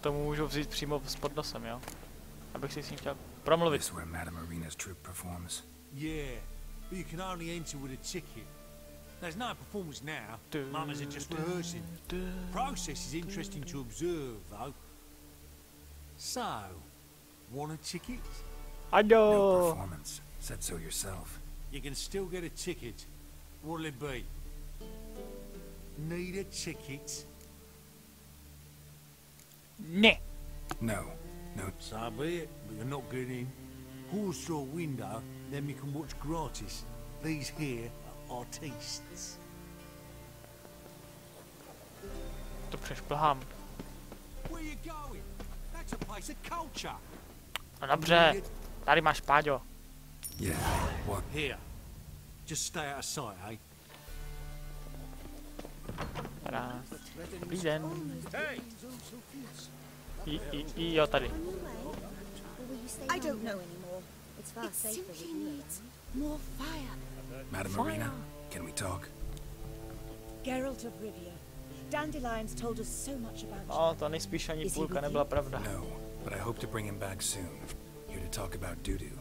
To můžu vzít přímo pod nosem, jo? Abych si s ním chtěl promluvit. This where Madame Irina's troupe performs. Yeah, but you can only enter with a ticket. There's no performance now. Mamas are just rehearsing. Process is interesting to observe, though. So, want a ticket? I know. No performance. Said so yourself. You can still get a ticket. What'll it be? Need a ticket? Ne. No. No. So be it, but you're not getting in. Horse through a window, then you can watch gratis. These here are artists. To přešplhám. Where you going? That's a place of culture. No dobře, tady máš Páďo. Yeah. What? Here. Just stay out of sight, eh? Tada. Dobrý den. Jo, tady. I don't know anymore. It simply needs more fire. Madame Irina, can we talk? Geralt of Rivia. Dandelions told us so much about you. No, to nejspíš ani půlka nebyla pravda. No, but I hope to bring him back soon. Here to talk about Dudu.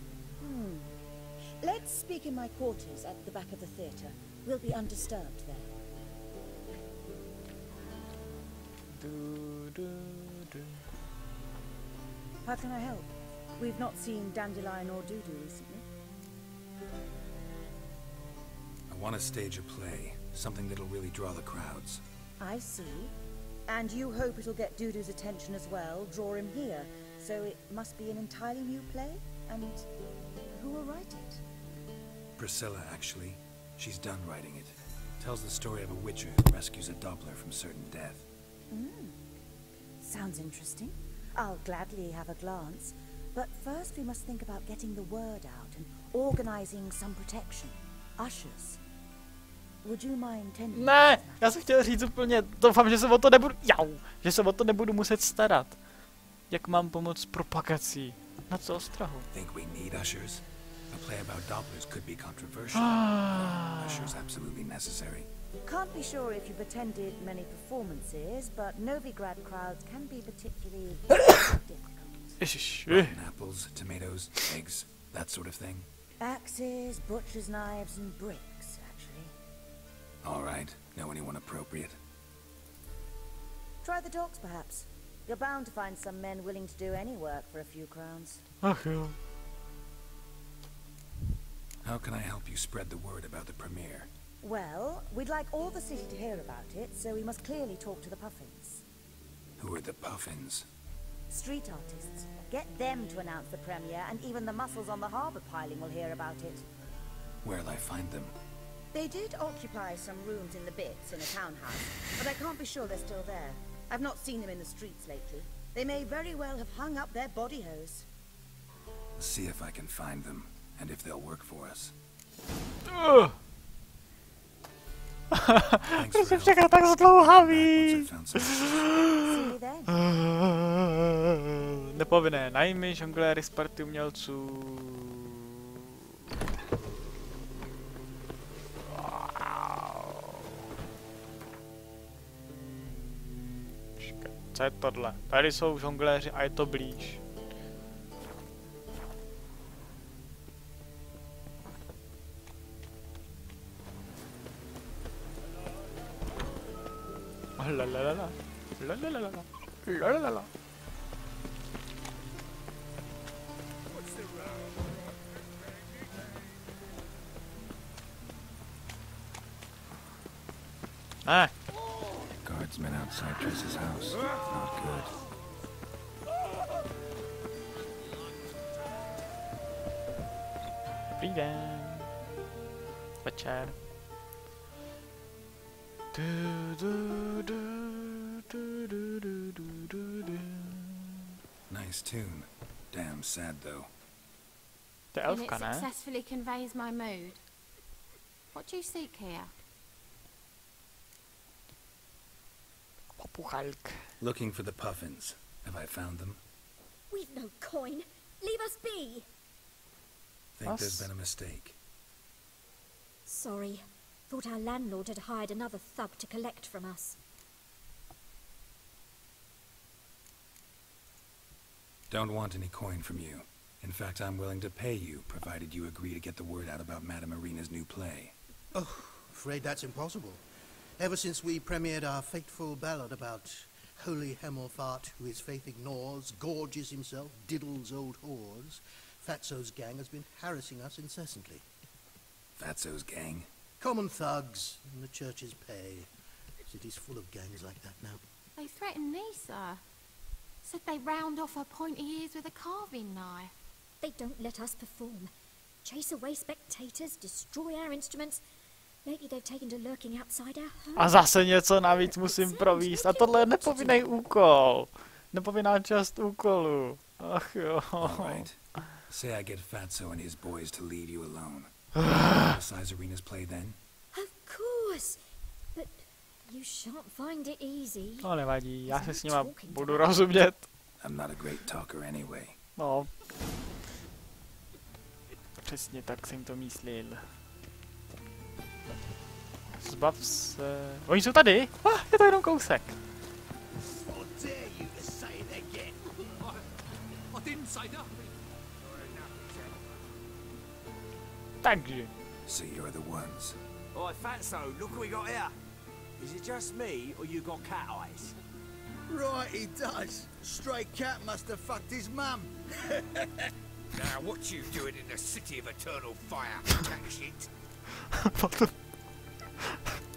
Let's speak in my quarters at the back of the theatre. We'll be undisturbed there. How can I help? We've not seen Dandelion or Dudu recently. I want to stage a play, something that'll really draw the crowds. I see. And you hope it'll get Dudu's attention as well, draw him here. So it must be an entirely new play? And who will write it? Priscilla, actually. She's done writing it. Tells the story of a witcher who rescues a Doppler from certain death. Sounds interesting. I'll gladly have a glance. But first we must think about getting the word out and organizing some protection. Ushers. Would you mind tending? Ne, já jsem chtěl říct úplně, doufám, že se o to nebudu, že se o to nebudu muset starat. Jak mám pomoct s propagací? Na co ostrahu? Think we need ushers? A play about Dopplers could be controversial. Ushers absolutely necessary. Can't be sure if you've attended many performances, but Novigrad crowds can be particularly difficult. Rotten apples, tomatoes, eggs, that sort of thing. Axes, butcher's knives, and bricks, actually. All right. Know anyone appropriate? Try the docks, perhaps. You're bound to find some men willing to do any work for a few crowns. Ach jo. How can I help you spread the word about the premiere? Well, we'd like all the city to hear about it, so we must clearly talk to the Puffins. Who are the Puffins? Street artists. Get them to announce the premiere, and even the mussels on the harbour piling will hear about it. Where'll I find them? They did occupy some rooms in the bits in a townhouse, but I can't be sure they're still there. I've not seen them in the streets lately. They may very well have hung up their body hose. See if I can find them, and if they'll work for us. Prosím, čeká tak zdlouhavý. Nepovinné najmy, žongléry z party umělců. Co je tohle? Tady jsou žongléři a je to blíž. Lalalala, lalalala, lalalala. Ah. Guardsmen outside Triss's house. Not good. Dobrý den. Večer. Nice tune. Damn sad though. And it successfully conveys my mood. What do you seek here? Looking for the puffins. Have I found them? We've no coin. Leave us be. Think there's been a mistake. Sorry. Thought our landlord had hired another thug to collect from us. Don't want any coin from you. In fact, I'm willing to pay you, provided you agree to get the word out about Madame Irina's new play. Oh, afraid that's impossible. Ever since we premiered our fateful ballad about holy Hemelfart, who his faith ignores, gorges himself, diddles old whores, Fatso's gang has been harassing us incessantly. Fatso's gang? Common thugs in the church's pay. City's full of gangs like that now. They threatened me, sir. Said they'd round off her pointy ears with a carving knife. They don't let us perform. Chase away spectators, destroy our instruments. Lately they've taken to lurking outside our home. A zase něco navíc musím províst. A tohle je nepovinný úkol. Nepovinná část úkolu. Ach jo. Alright. Say I get Fatso and his boys to leave you alone. Size Irina's play then? Of course. But you shan't find it easy. No nevadí, já se s nima budu rozumět. I'm not a great talker anyway. No. Přesně tak jsem to myslel. Zbav se... Oni jsou tady? Je to jenom kousek. Takže. So you're the ones. Oi, Fatso, look what we got here. Is it just me, or you got cat eyes? Right, he does. Stray cat must have fucked his mum. Now, what you doing in the city of eternal fire, cat shit?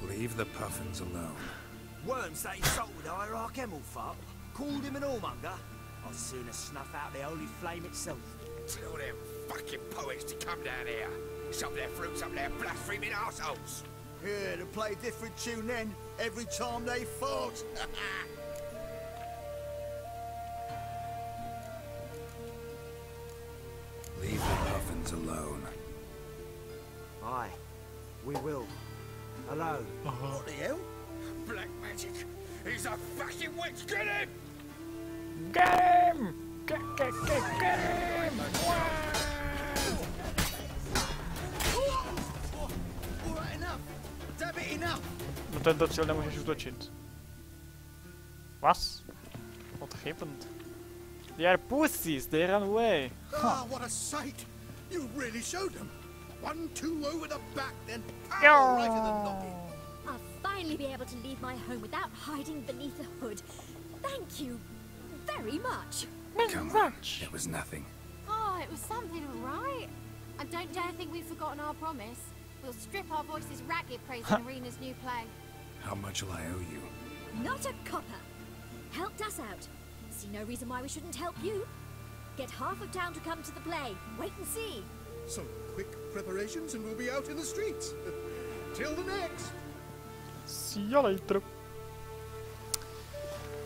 Leave the puffins alone. Worms that insulted Hierarch Hemelfart, called him an whoremonger. I'd sooner snuff out the holy flame itself. Tell them fucking poets to come down here. Some of their fruits up there blaspheming assholes. Yeah, to play a different tune then, every time they fought. Leave the puffins alone. Aye, we will. Alone. What the hell? Black magic. He's a fucking witch. Get him! Get him! Get him! Alright, enough. Damn it, enough. No tento cíl nemůžeš útočit. Was? What happened? They are pussies, they ran away. Ah, what a sight! You really showed them. 1-2 over the back, then pow, right in the noggin. I'll finally be able to leave my home without hiding beneath a hood. Thank you very much. Come on, it was nothing. Oh, it was something, all right. And don't dare think we've forgotten our promise. We'll strip our voices ragged praising Irina's new play. How much will I owe you? Not a copper. Helped us out. See no reason why we shouldn't help you. Get half of town to come to the play. Wait and see. Some quick preparations and we'll be out in the streets. Till the next. See you later.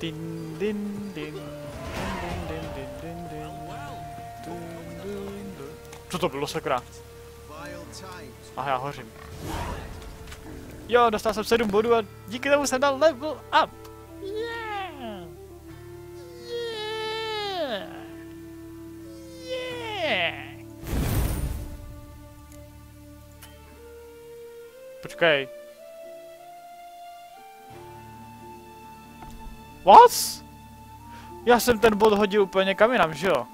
Din din din. Co to bylo, sakra? Aha, já hořím. Jo, dostal jsem 7 bodů a díky tomu jsem dal level up. Yeah. Yeah. Yeah. Počkej. What? Já jsem ten bod hodil úplně kam jinam, že jo?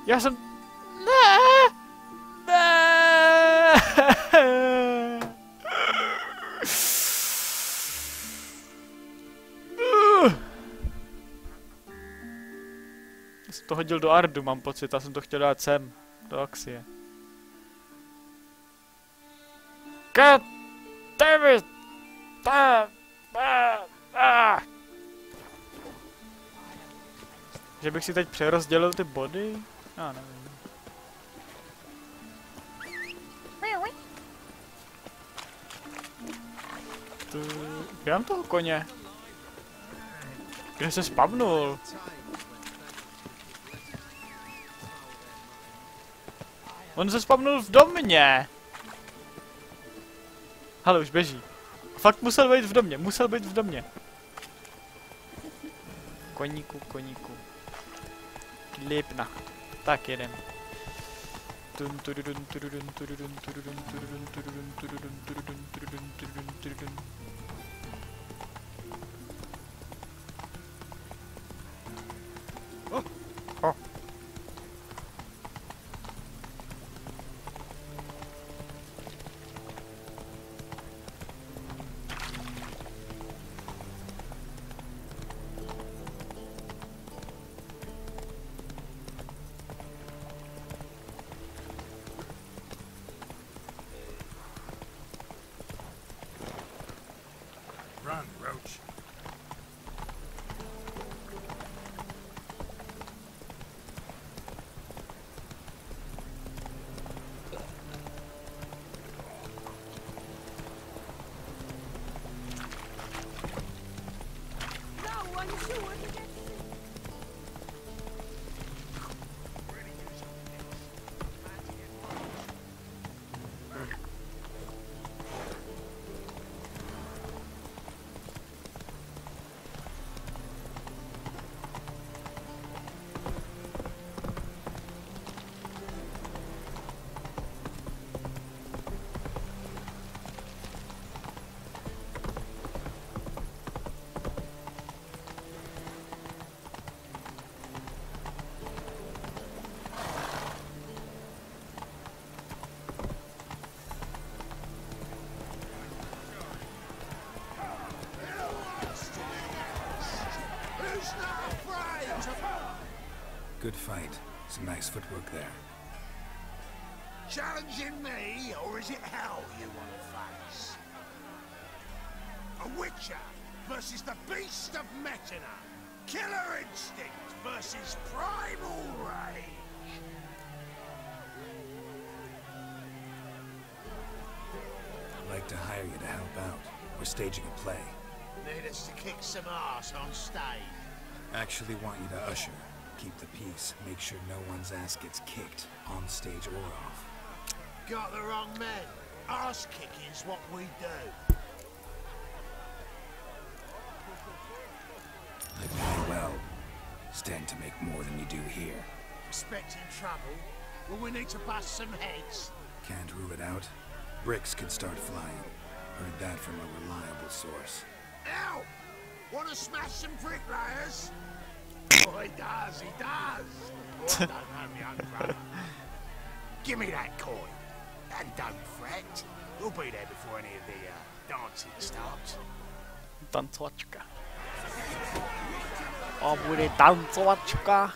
Já jsem... Ne! Ne! Já jsem to hodil do Ardu, mám pocit, já jsem to chtěl dát sem, do Axie. God damn it! Že bych si teď přerozdělil ty body? Já nevím. Kde mám toho koně? Kde se spavnul? On se spavnul v domě! Hele, už běží. Fakt musel být v domě, musel být v domě. Koníku, koníku. Lipna. Tak jedem. Oh. Run, Roach. Good fight. Some nice footwork there. Challenging me, or is it hell you want to face? A Witcher versus the Beast of Metina. Killer instinct versus primal rage. I'd like to hire you to help out. We're staging a play. Need us to kick some ass on stage. Actually want you to usher. Keep the peace. Make sure no one's ass gets kicked, on stage or off. Got the wrong men. Ass kicking's what we do. I pay well. Stand to make more than you do here. Expecting trouble? Well, we need to bust some heads. Can't rule it out. Bricks could start flying. Heard that from a reliable source. Ow! Want to smash some bricklayers? Oh, he does, he does. Oh, I don't know my own brother. Give me that coin. And don't fret. We'll be there before any of the dancing starts. Tancovačka. A bude tancovačka.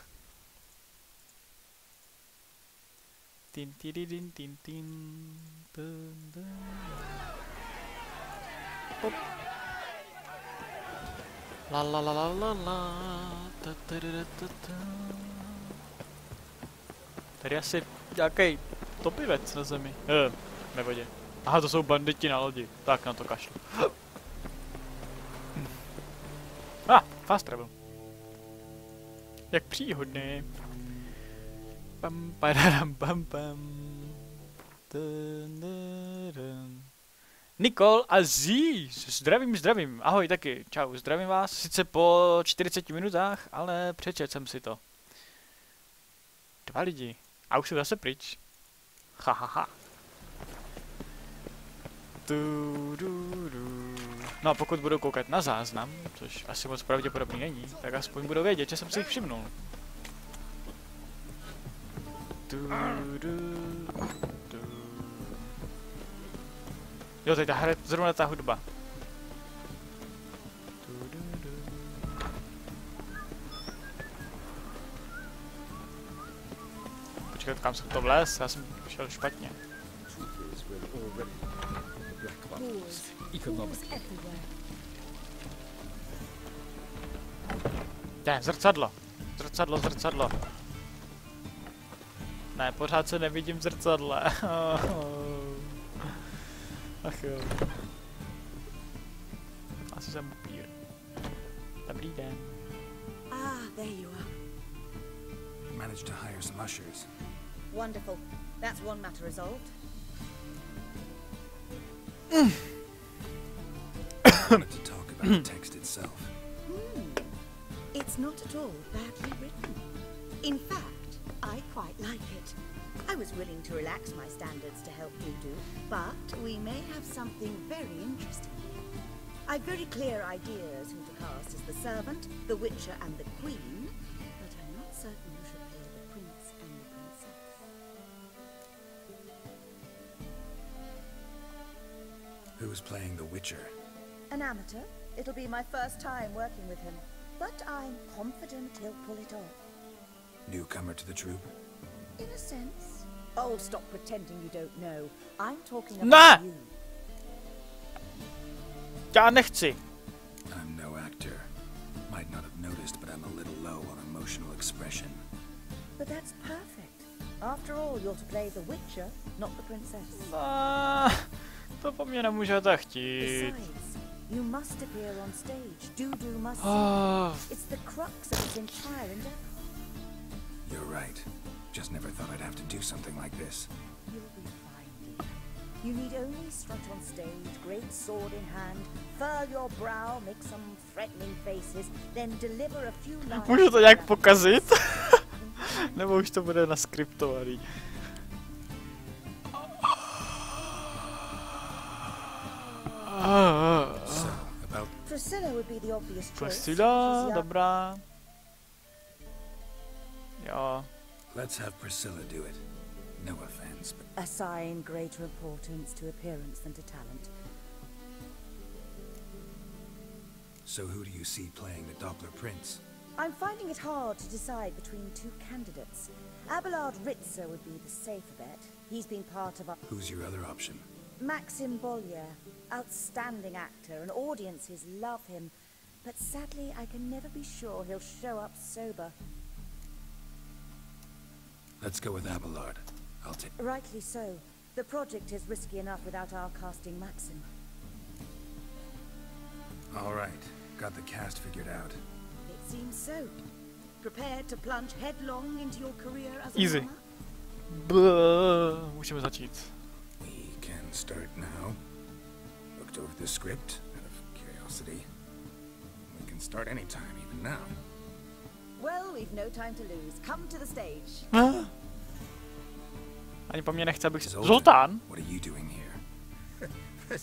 Tin tin tin tin tin. La la la la la la. Tady asi nějaký topivec na zemi. Ve vodě. Aha, to jsou banditi na lodi. Tak na to kašlu. Fast travel. Jak příhodný. Pam, pararam, pam, pam. Nikol a Zíž, zdravím, ahoj taky, čau, zdravím vás, sice po 40 minutách, ale přečet jsem si to. 2 lidi, a už jsou zase pryč. Hahaha. No a pokud budou koukat na záznam, což asi moc pravděpodobný není, tak aspoň budou vědět, že jsem si jich všimnul. Jo, teď hraje zrovna ta hudba. Počkej, kam jsem to vlez? Já jsem šel špatně. Ne, zrcadlo. Zrcadlo. Ne, pořád se nevidím v zrcadle. Ach jo. Asi jsem upír. Dobrý den. There you are. Managed to hire some ushers. Wonderful. That's one matter resolved. I wanted to talk about the text itself. It's not at all badly written. In fact, I quite like it. I was willing to relax my standards to help you do, but we may have something very interesting here. I've very clear ideas who to cast as the servant, the witcher and the queen, but I'm not certain who should play the prince and the princess. Who's playing the Witcher? An amateur. It'll be my first time working with him, but I'm confident he'll pull it off. Newcomer to the troupe? In a sense. Oh, stop pretending you don't know. I'm talking about you. Já nechci. I'm no actor. Might not have noticed, but I'm a little low on emotional expression. But that's perfect. After all, you're to play the Witcher, not the princess. To po mně nemůžete chtít. Besides, you must appear on stage. Dudu must It's the crux of his entire endeavor. You're right. Just never thought I'd have to do something like this. You'll be fine, dear. You need only strut on stage, great sword in hand, furl your brow, make some threatening faces, then deliver a few lines. Můžu to nějak pokazit? Nebo už to bude naskriptovaný? Priscilla would be the obvious choice. Priscilla, dobrá. Jo. Let's have Priscilla do it. No offense, but... Assign greater importance to appearance than to talent. So who do you see playing the Doppler Prince? I'm finding it hard to decide between 2 candidates. Abelard Ritzer would be the safer bet. He's been part of our... Who's your other option? Maxim Bollier. Outstanding actor, and audiences love him. But sadly, I can never be sure he'll show up sober. Let's go with Abelard. I'll take... Rightly so. The project is risky enough without our casting Maxim. All right. Got the cast figured out. It seems so. Prepared to plunge headlong into your career as a Easy. Musíme začít. We can start now. Looked over the script out of curiosity. We can start anytime, even now. Well, we've no time to lose. Come to the stage. Ani po mně nechce, abych si... Zoltán? What are you doing here?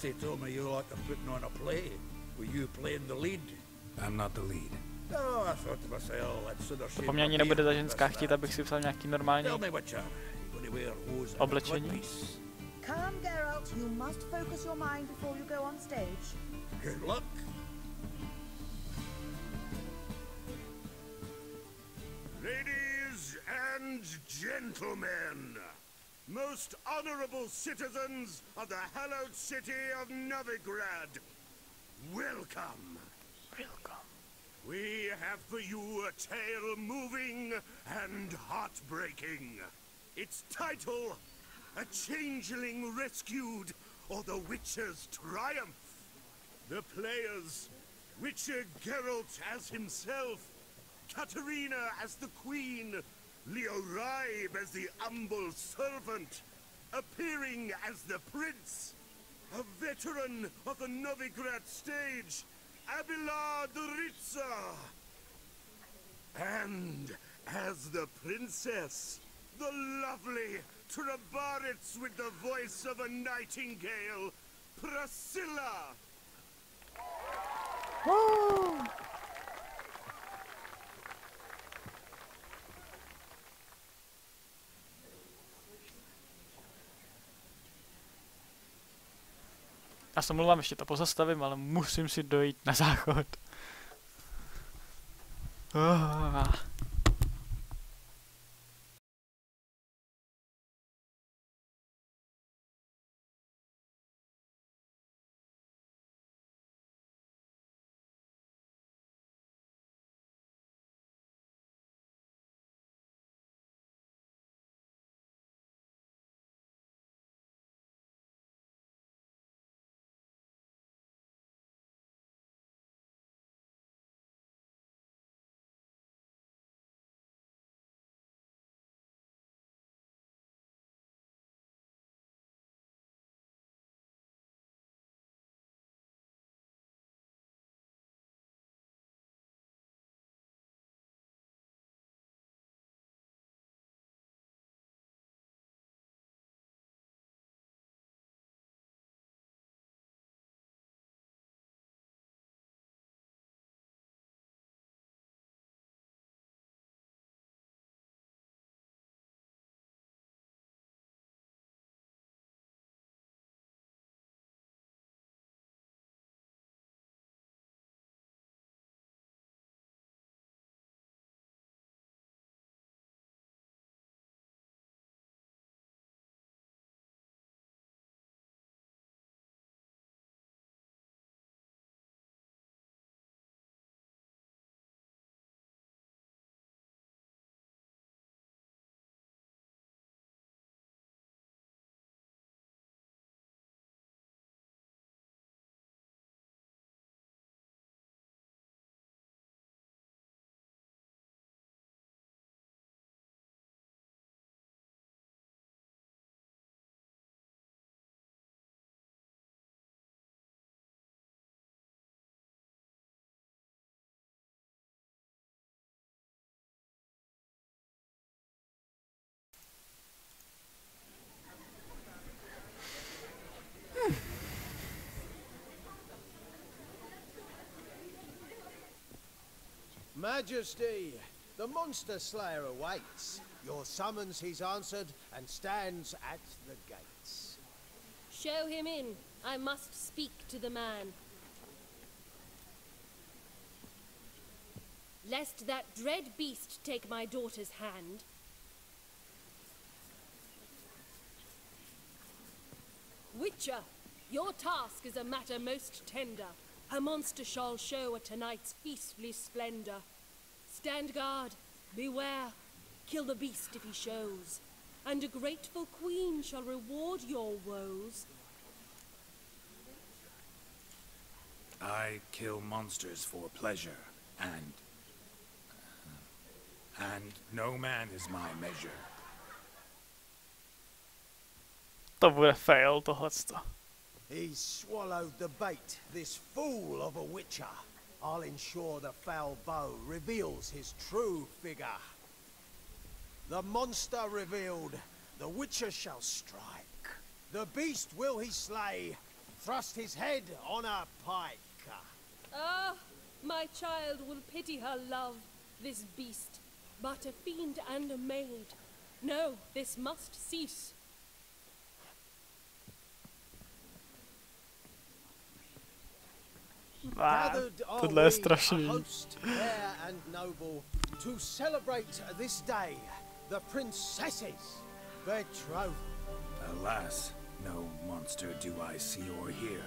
They told me you like to putting on a play. Were you playing the lead? I'm not the lead. Oh, I thought to myself, that's sort of shame. Po mně ani nebude ta ženská chtít, abych si psal nějaký normální oblečení. Come, Geralt. You must focus your mind before you go on stage. Good luck. Ladies and gentlemen, most honorable citizens of the hallowed city of Novigrad, welcome. Welcome. We have for you a tale moving and heartbreaking. Its title, A Changeling Rescued or the Witcher's triumph. The players, Witcher Geralt as himself, Katarina as the queen, Leo Raib as the humble servant, appearing as the prince, a veteran of the Novigrad stage, Abelard Ritza, and as the princess, the lovely Trabaritz with the voice of a nightingale, Priscilla. Woo! Já se mluvám, ještě to pozastavím, ale musím si dojít na záchod. Majesty, the monster slayer awaits. Your summons he's answered and stands at the gates. Show him in. I must speak to the man. Lest that dread beast take my daughter's hand. Witcher, your task is a matter most tender. A monster shall show at tonight's feastly splendor. Stand guard, beware, kill the beast if he shows, and a grateful queen shall reward your woes. I kill monsters for pleasure, and no man is my measure. To bude fail tohleto. He's swallowed the bait, this fool of a witcher. I'll ensure the foul bow reveals his true figure. The monster revealed, the witcher shall strike. The beast will he slay, thrust his head on a pike. Ah, my child will pity her love, this beast, but a fiend and a maid. No, this must cease. Tohle je strašný. Host fair and noble to celebrate this day, the princess's betrothal. Alas, no monster do I see or hear.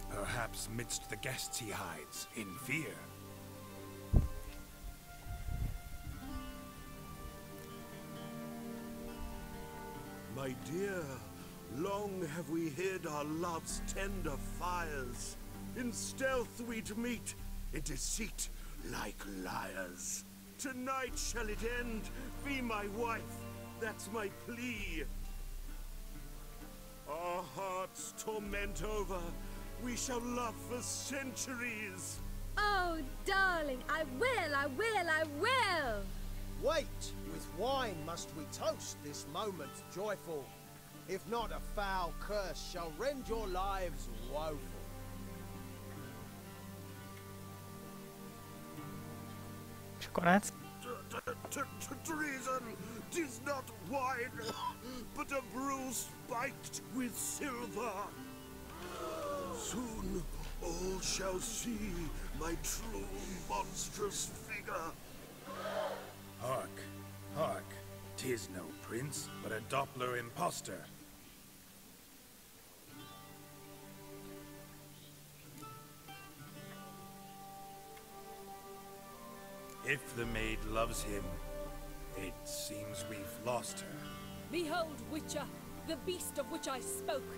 Perhaps midst the guests he hides, in fear. my dear, long have we hid our love's tender fires. In stealth we'd meet, in deceit like liars. Tonight shall it end, be my wife, that's my plea. Our hearts torment over, we shall love for centuries. Oh, darling, I will, I will, I will! Wait, with wine must we toast this moment joyful. If not, a foul curse shall rend your lives woeful. Konec. Treason, 'tis not wine, but a brew spiked with silver. Soon all shall see my true monstrous figure. Hark, hark, 'tis no prince, but a Doppler impostor. If the maid loves him, it seems we've lost her. Behold, Witcher, the beast of which I spoke.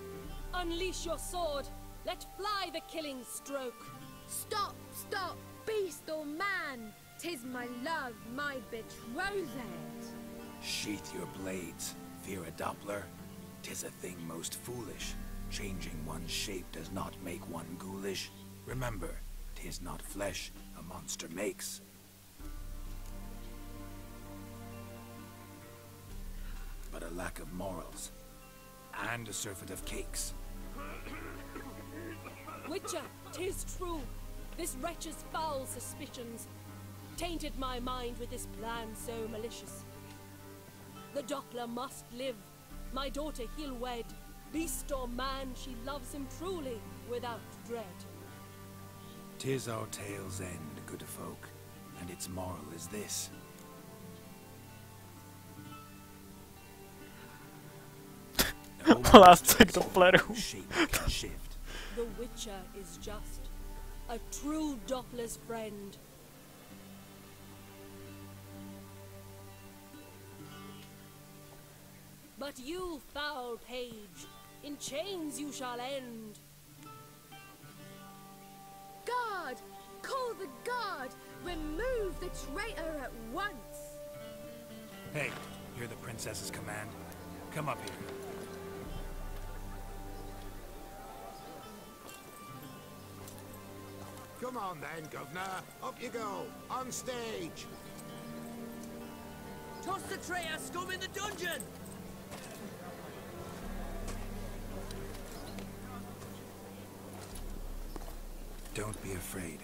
Unleash your sword. Let fly the killing stroke. Stop, stop, beast or man. 'Tis my love, my betrothed. Sheath your blades, fear a Doppler. 'Tis a thing most foolish. Changing one's shape does not make one ghoulish. Remember, 'tis not flesh a monster makes. But a lack of morals, and a surfeit of cakes. Witcher, 'tis true. This wretch's foul suspicions tainted my mind with this plan so malicious. The Doppler must live. My daughter he'll wed. Beast or man, she loves him truly, without dread. 'Tis our tale's end, good folk, and its moral is this. Lásce k Doppleru. The Witcher is just a true Doppler's friend. But you, foul page, in chains you shall end. Guard! Call the guard! Remove the traitor at once! Hey, hear the princess's command? Come up here. Come on then, Governor. Up you go. On stage. Toss the traitor scum in the dungeon! Don't be afraid.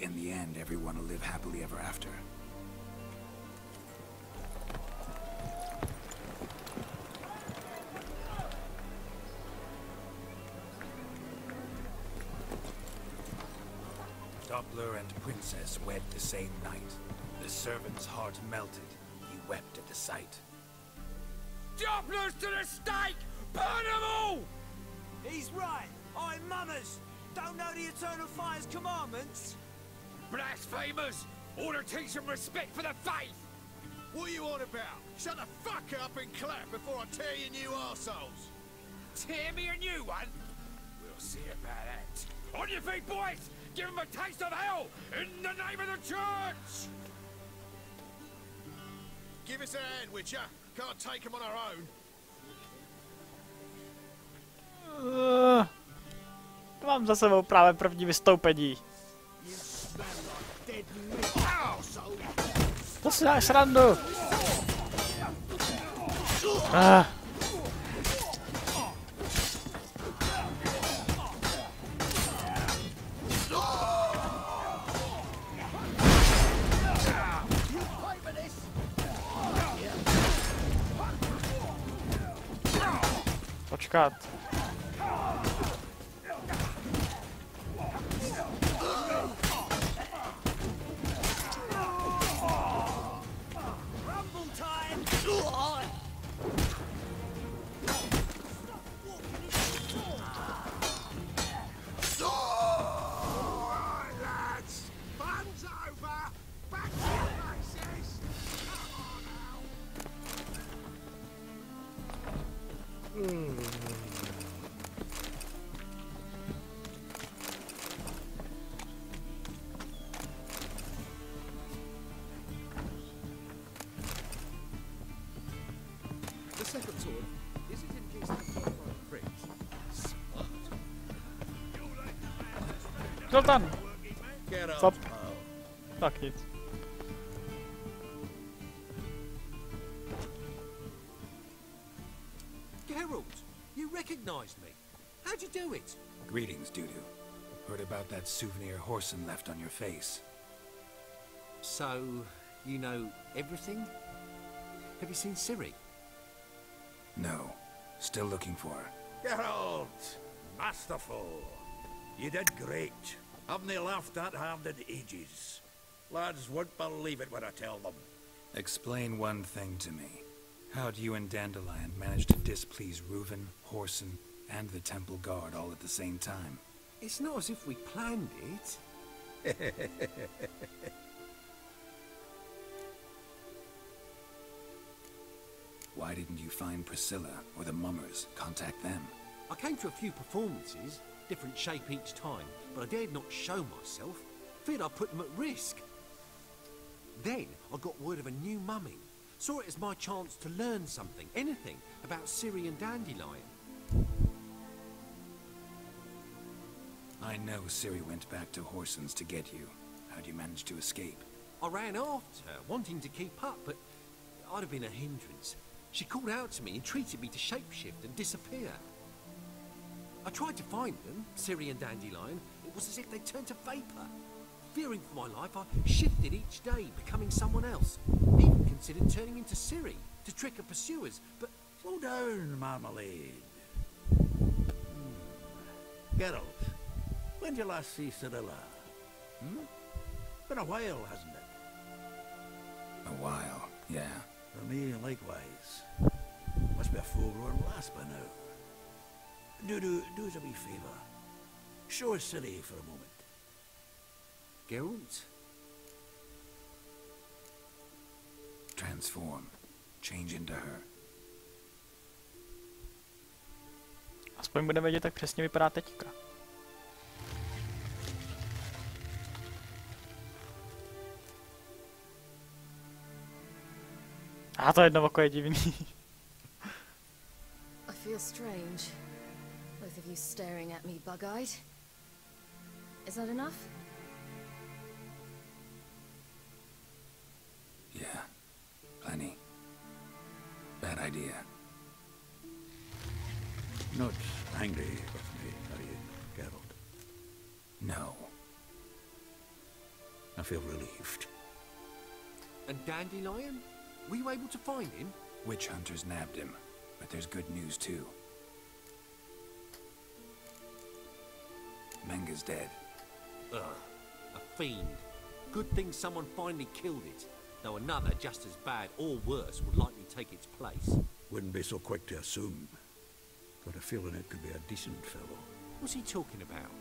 In the end, everyone will live happily ever after. Doppler and Princess wed the same night. The servant's heart melted. He wept at the sight. Dopplers to the stake! Burn them all! He's right. I'm mummers. Don't know the Eternal Fire's commandments? Blasphemers! Order teach them respect for the faith! What are you on about? Shut the fuck up and clap before I tear you new arseholes! Tear me a new one? We'll see about that. On your feet, boys! Give them a taste of hell in the name of the church! Give us a hand, Witcher. Can't take them on our own. To mám za sebou právě první vystoupení. To si dáš srandu. Počkat. Zoltán! Stop. Tak nic. Geralt, you recognized me. How'd you do it? Greetings, Dudu. Heard about that souvenir Horson left on your face. So, you know everything? Have you seen Ciri? No. Still looking for her. Geralt! Masterful! You did great. Haven't they laughed that hard in ages? Lads won't believe it when I tell them. Explain one thing to me. How'd you and Dandelion manage to displease Reuven, Horson, and the Temple Guard all at the same time? It's not as if we planned it. Why didn't you find Priscilla or the Mummers? Contact them. I came to a few performances, different shape each time, but I dared not show myself. Feared I'd put them at risk. Then I got word of a new mumming. Saw it as my chance to learn something, anything, about Ciri and Dandelion. I know Ciri went back to Horson's to get you. How'd you manage to escape? I ran after her, wanting to keep up, but I'd have been a hindrance. She called out to me, entreated me to shapeshift and disappear. I tried to find them, Ciri and Dandelion. It was as if they turned to vapor. Fearing for my life, I shifted each day, becoming someone else. Even considered turning into Ciri to trick her pursuers, but... Slow down, Marmalade. Geralt, when did you last see Cirilla? Been a while, hasn't it? A while, yeah. For me, likewise. Must be a full-grown lass by now. Do us a wee favour. Show us Ciri for a moment. Geralt? Transform. Change into her. Aspoň budeme vědět, jak přesně vypadá teďka. A to jedno oko je divný. I feel strange. Both of you staring at me bug-eyed. Is that enough? Yeah. Plenty. Bad idea. Not angry with me, are you, Geralt? No. I feel relieved. And Dandelion? Were you able to find him? Witch hunters nabbed him, but there's good news too. Menga's dead. Ugh, a fiend. Good thing someone finally killed it, though another just as bad or worse would likely take its place. Wouldn't be so quick to assume. Got a feeling it could be a decent fellow. What's he talking about?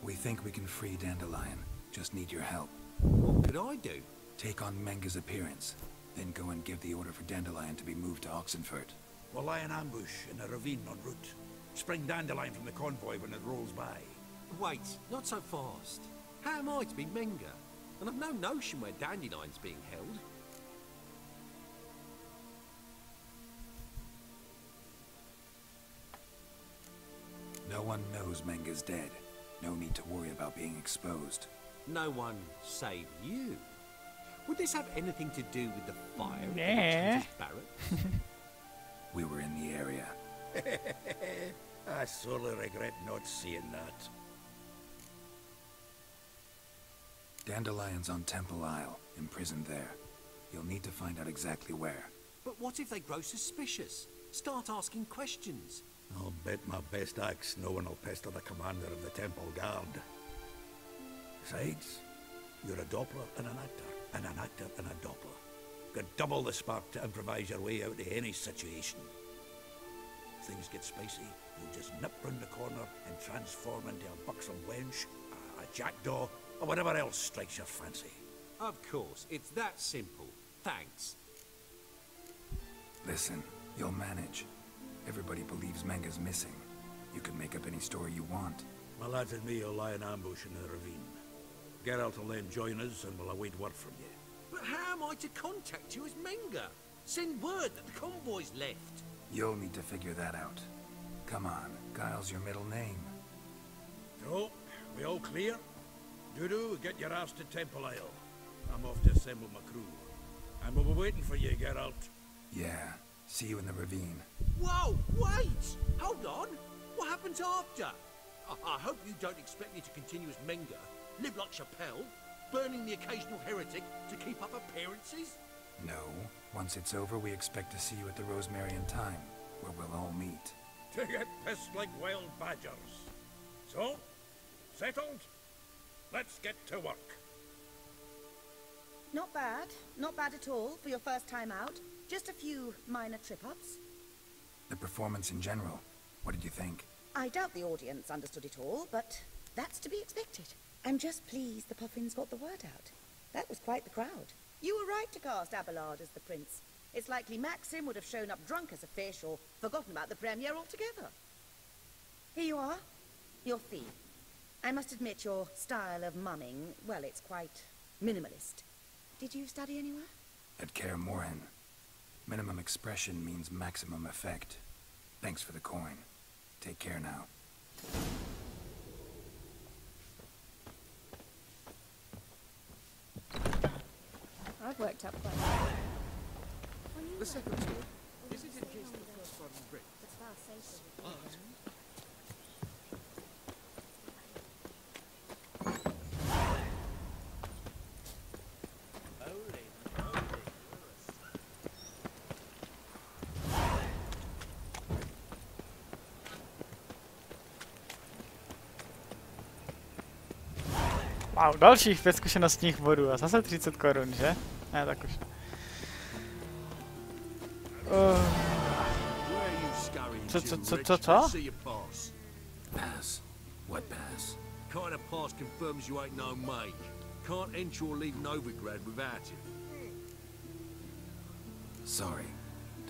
We think we can free Dandelion. Just need your help. What could I do? Take on Menga's appearance, then go and give the order for Dandelion to be moved to Oxenfurt. We'll lie in ambush in a ravine en route. Spring Dandelion from the convoy when it rolls by. Wait, not so fast. How am I to be Menga? And I've no notion where Dandelion's being held. No one knows Menga's dead. No need to worry about being exposed. No one save you. Would this have anything to do with the fire at the Yeah. Witch Hunter's barrack? We were in the area. I sorely regret not seeing that. Dandelion's on Temple Isle, imprisoned there. You'll need to find out exactly where. But what if they grow suspicious? Start asking questions? I'll bet my best axe no one will pester the commander of the Temple Guard. Besides, you're a Doppler and an actor and a Doppler. Got double the spark to improvise your way out of any situation. If things get spicy, you'll just nip round the corner and transform into a buxom wench, a jackdaw, or whatever else strikes your fancy. Of course, it's that simple. Thanks. Listen, you'll manage. Everybody believes Menga's missing. You can make up any story you want. My lads and me will lie in ambush in the ravine. Geralt will then join us and we'll await word from you. But how am I to contact you as Menga? Send word that the convoy's left. You'll need to figure that out. Come on, Guile's your middle name. So, we all clear? Dudu, get your ass to Temple Isle. I'm off to assemble my crew. And we'll be waiting for you, Geralt. Yeah. See you in the ravine. Whoa, wait! Hold on! What happens after? I hope you don't expect me to continue as Menga, live like Chappelle, burning the occasional heretic to keep up appearances? No. Once it's over, we expect to see you at the Rosemary in Time, where we'll all meet. To get pissed like wild badgers. So, settled? Let's get to work. Not bad. Not bad at all for your first time out. Just a few minor trip-ups. The performance in general, what did you think? I doubt the audience understood it all, but that's to be expected. I'm just pleased the Puffins got the word out. That was quite the crowd. You were right to cast Abelard as the prince. It's likely Maxim would have shown up drunk as a fish or forgotten about the premiere altogether. Here you are, your fee. I must admit your style of mumming, well, it's quite minimalist. Did you study anywhere? At Kaer Morhen. Minimum expression means maximum effect. Thanks for the coin. Take care now. I've worked up quite well. The second sword, is it in case the first one breaks? It's far safer. Wow, dalších 5 zkušenostních bodů a zase 30 korun, že? Ne, tak už. Co? Pass. What pass? Kind of pass confirms you ain't no mage. Can't enter or leave Novigrad without it. Sorry,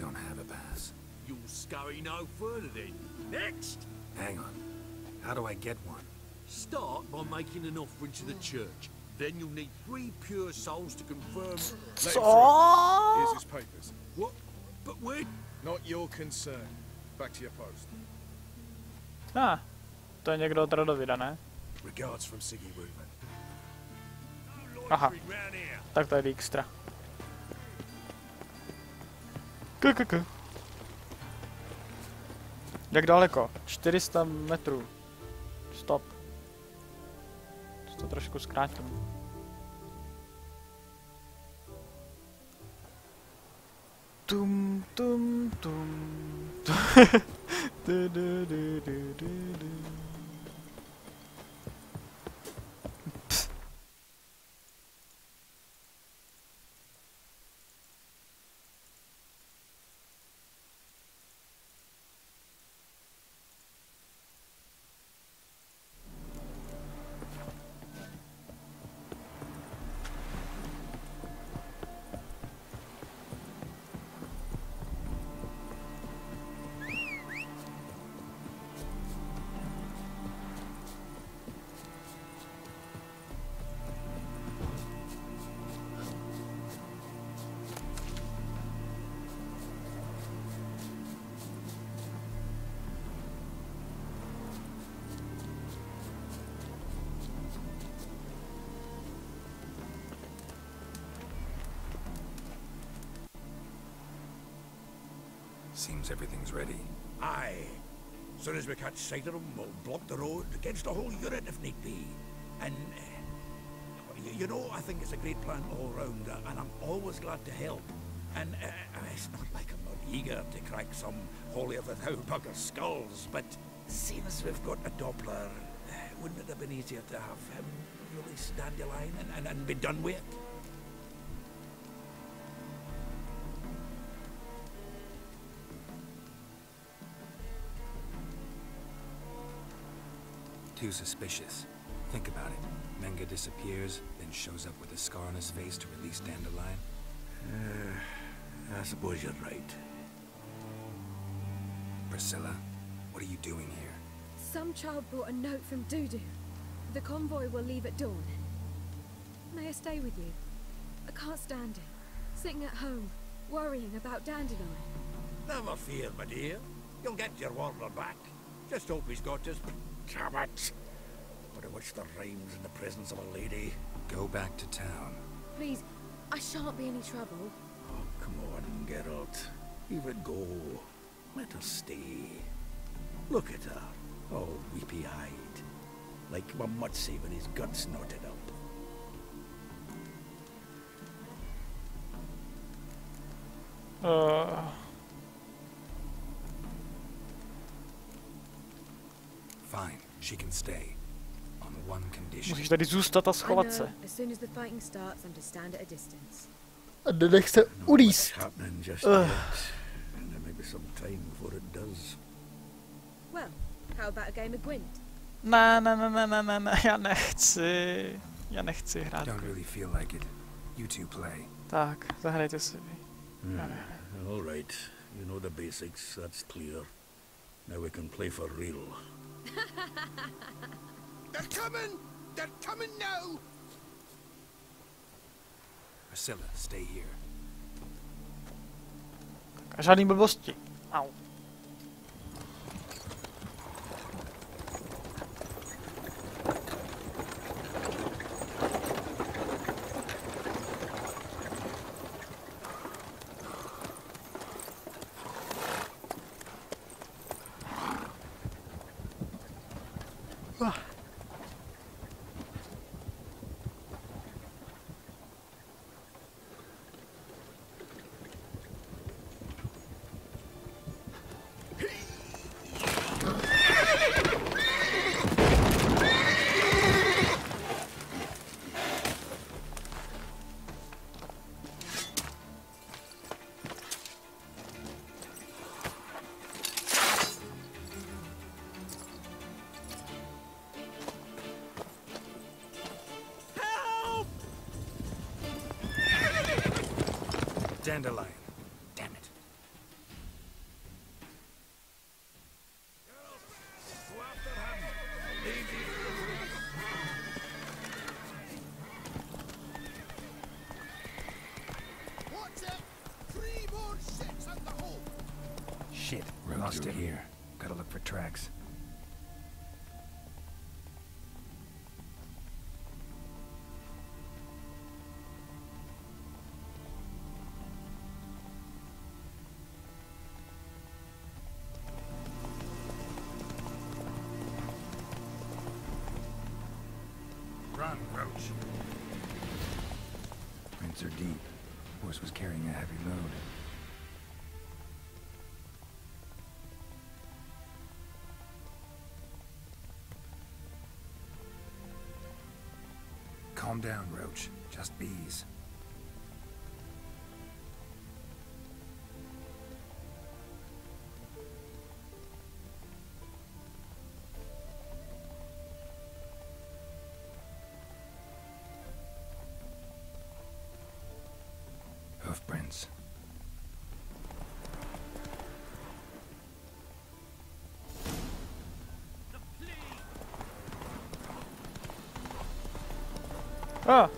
don't have a pass. You'll scurry no further then. Next! Hang on. How do I get one? Start by making an offering to the church. Then you'll need 3 pure souls to confirm... Here's his papers. What? But where? Not your concern. Back to your post. To je někdo od Radovida, ne? Regards from ZKURVYSYN. Aha, tak to je Dijkstra. Jak daleko? 400 metrů. Stop. To trošku zkrátím. Tum. Seems everything's ready. Aye. Soon as we catch sight of them, we'll block the road against the whole unit if need be. And, you know, I think it's a great plan all round, and I'm always glad to help. And it's not like I'm not eager to crack some holier-than-thou bugger's skulls, but seeing as we've got a Doppler, wouldn't it have been easier to have him release Dandelion and be done with it? Too suspicious. Think about it. Menga disappears, then shows up with a scar on his face to release Dandelion. I suppose you're right. Priscilla, what are you doing here? Some child brought a note from Dudu. The convoy will leave at dawn. May I stay with you? I can't stand it. Sitting at home, worrying about Dandelion. Never fear, my dear. You'll get your warrior back. Just hope he's got his cabot. for which there rhymes in the presence of a lady. Go back to town. Please, I shan't be any trouble. Oh, come on, Geralt. Leave it go. Let her stay. Look at her, all weepy-eyed, like a mutsy with his guts knotted up. Fine, she can stay. On one condition. Musíš tady zůstat a schovat se. As soon as the fighting starts, I'm to stand at a distance. A nenech se ulíst. Well, how about a game of Gwent? Ne, já nechci hrát. Don't really feel like it. You two play. Tak, zahrajte si vy. All right, you know the basics, that's clear. Now we can play for real. They're coming! They're coming now! Priscilla, stay here. A žádný blbosti. Au. Dandelion. Damn it. Shit, we lost it here. Gotta look for tracks. Run, Roach. Prints are deep. Horse was carrying a heavy load. Calm down, Roach. Just bees. Hoofprints. Ah.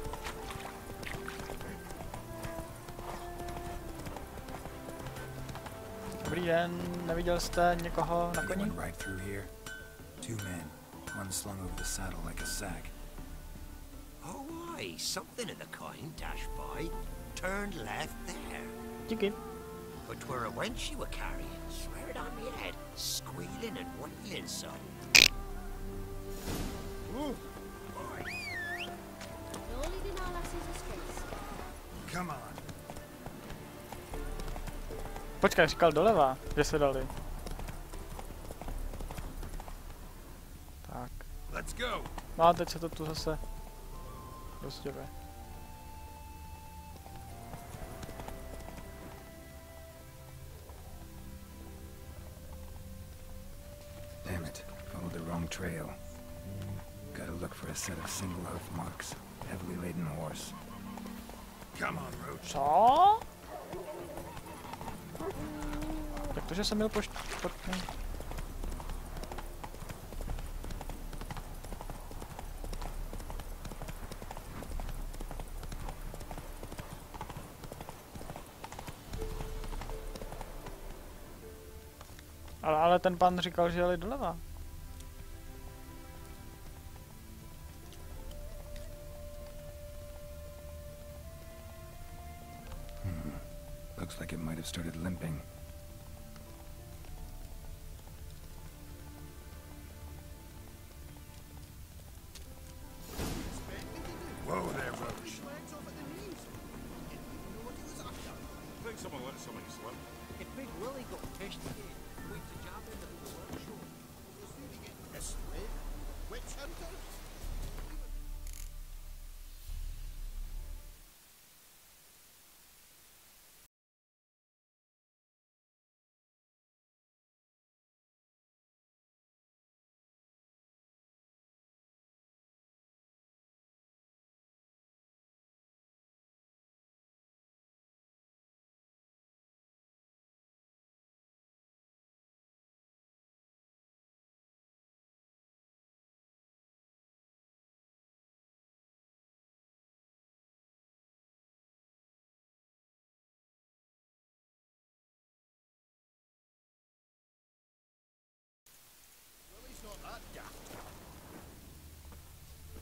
Dobrý den, neviděl jste někoho na koni? Right through here. Two men. One slung over the saddle like a sack. Oh, aye, something of the kind, dash by. Turned left there. Díky. But 'twere a wench you were carrying, swear it on me head, squealing and wailing so. Come on. Počkej, říkal doleva, že se dali. Tak. Let's go. No a teď se to tu zase rozděluje. Damn it. Followed the wrong trail. Gotta look for a set of single hoof marks. Heavily laden horse. Come on, Roach. Co? Jak to, že jsem měl Ale ten pan říkal, že jeli doleva. like it might have started limping. Whoa there, Roach. I think someone let something slip. If Big Willie got fished in, we'd to jump into the workshop. This way? Witch hunters?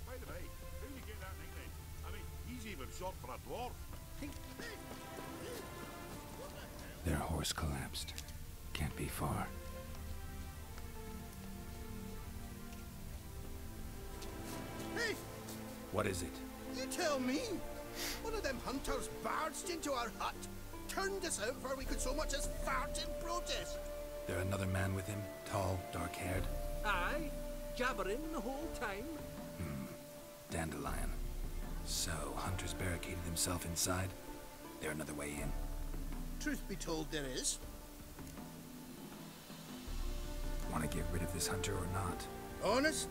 By the way, how do you get that nickname? I mean, he's even short for a dwarf. Their horse collapsed. Can't be far. Hey! What is it? You tell me! One of them hunters barged into our hut, turned us out before we could so much as fart in protest. There another man with him? Tall, dark-haired? Aye, jabbering the whole time. Dandelion. So, Hunter's barricaded himself inside? There another way in? Truth be told, there is. Want to get rid of this hunter or not? Honest?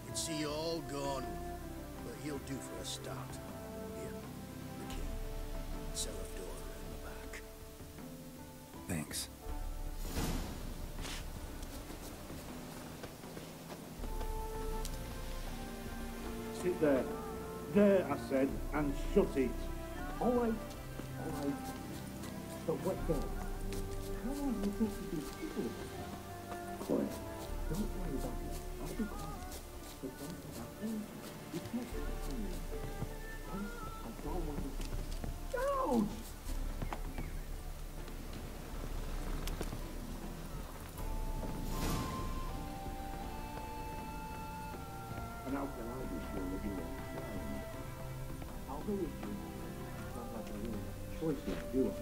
You'd see you all gone. But he'll do for a start. Here, the key. Cellar door around the back. Thanks. Sit there. There, I said, and shut it. All right. All right. But what then? How long do you think you've been sitting? Quiet. Don't worry about it. I'll be quiet. But don't worry about anything. You can't get it from me. I don't want to... Ouch! And how can I be sure that you won't try? I'll go with you. It's not like I really have a choice here, do I?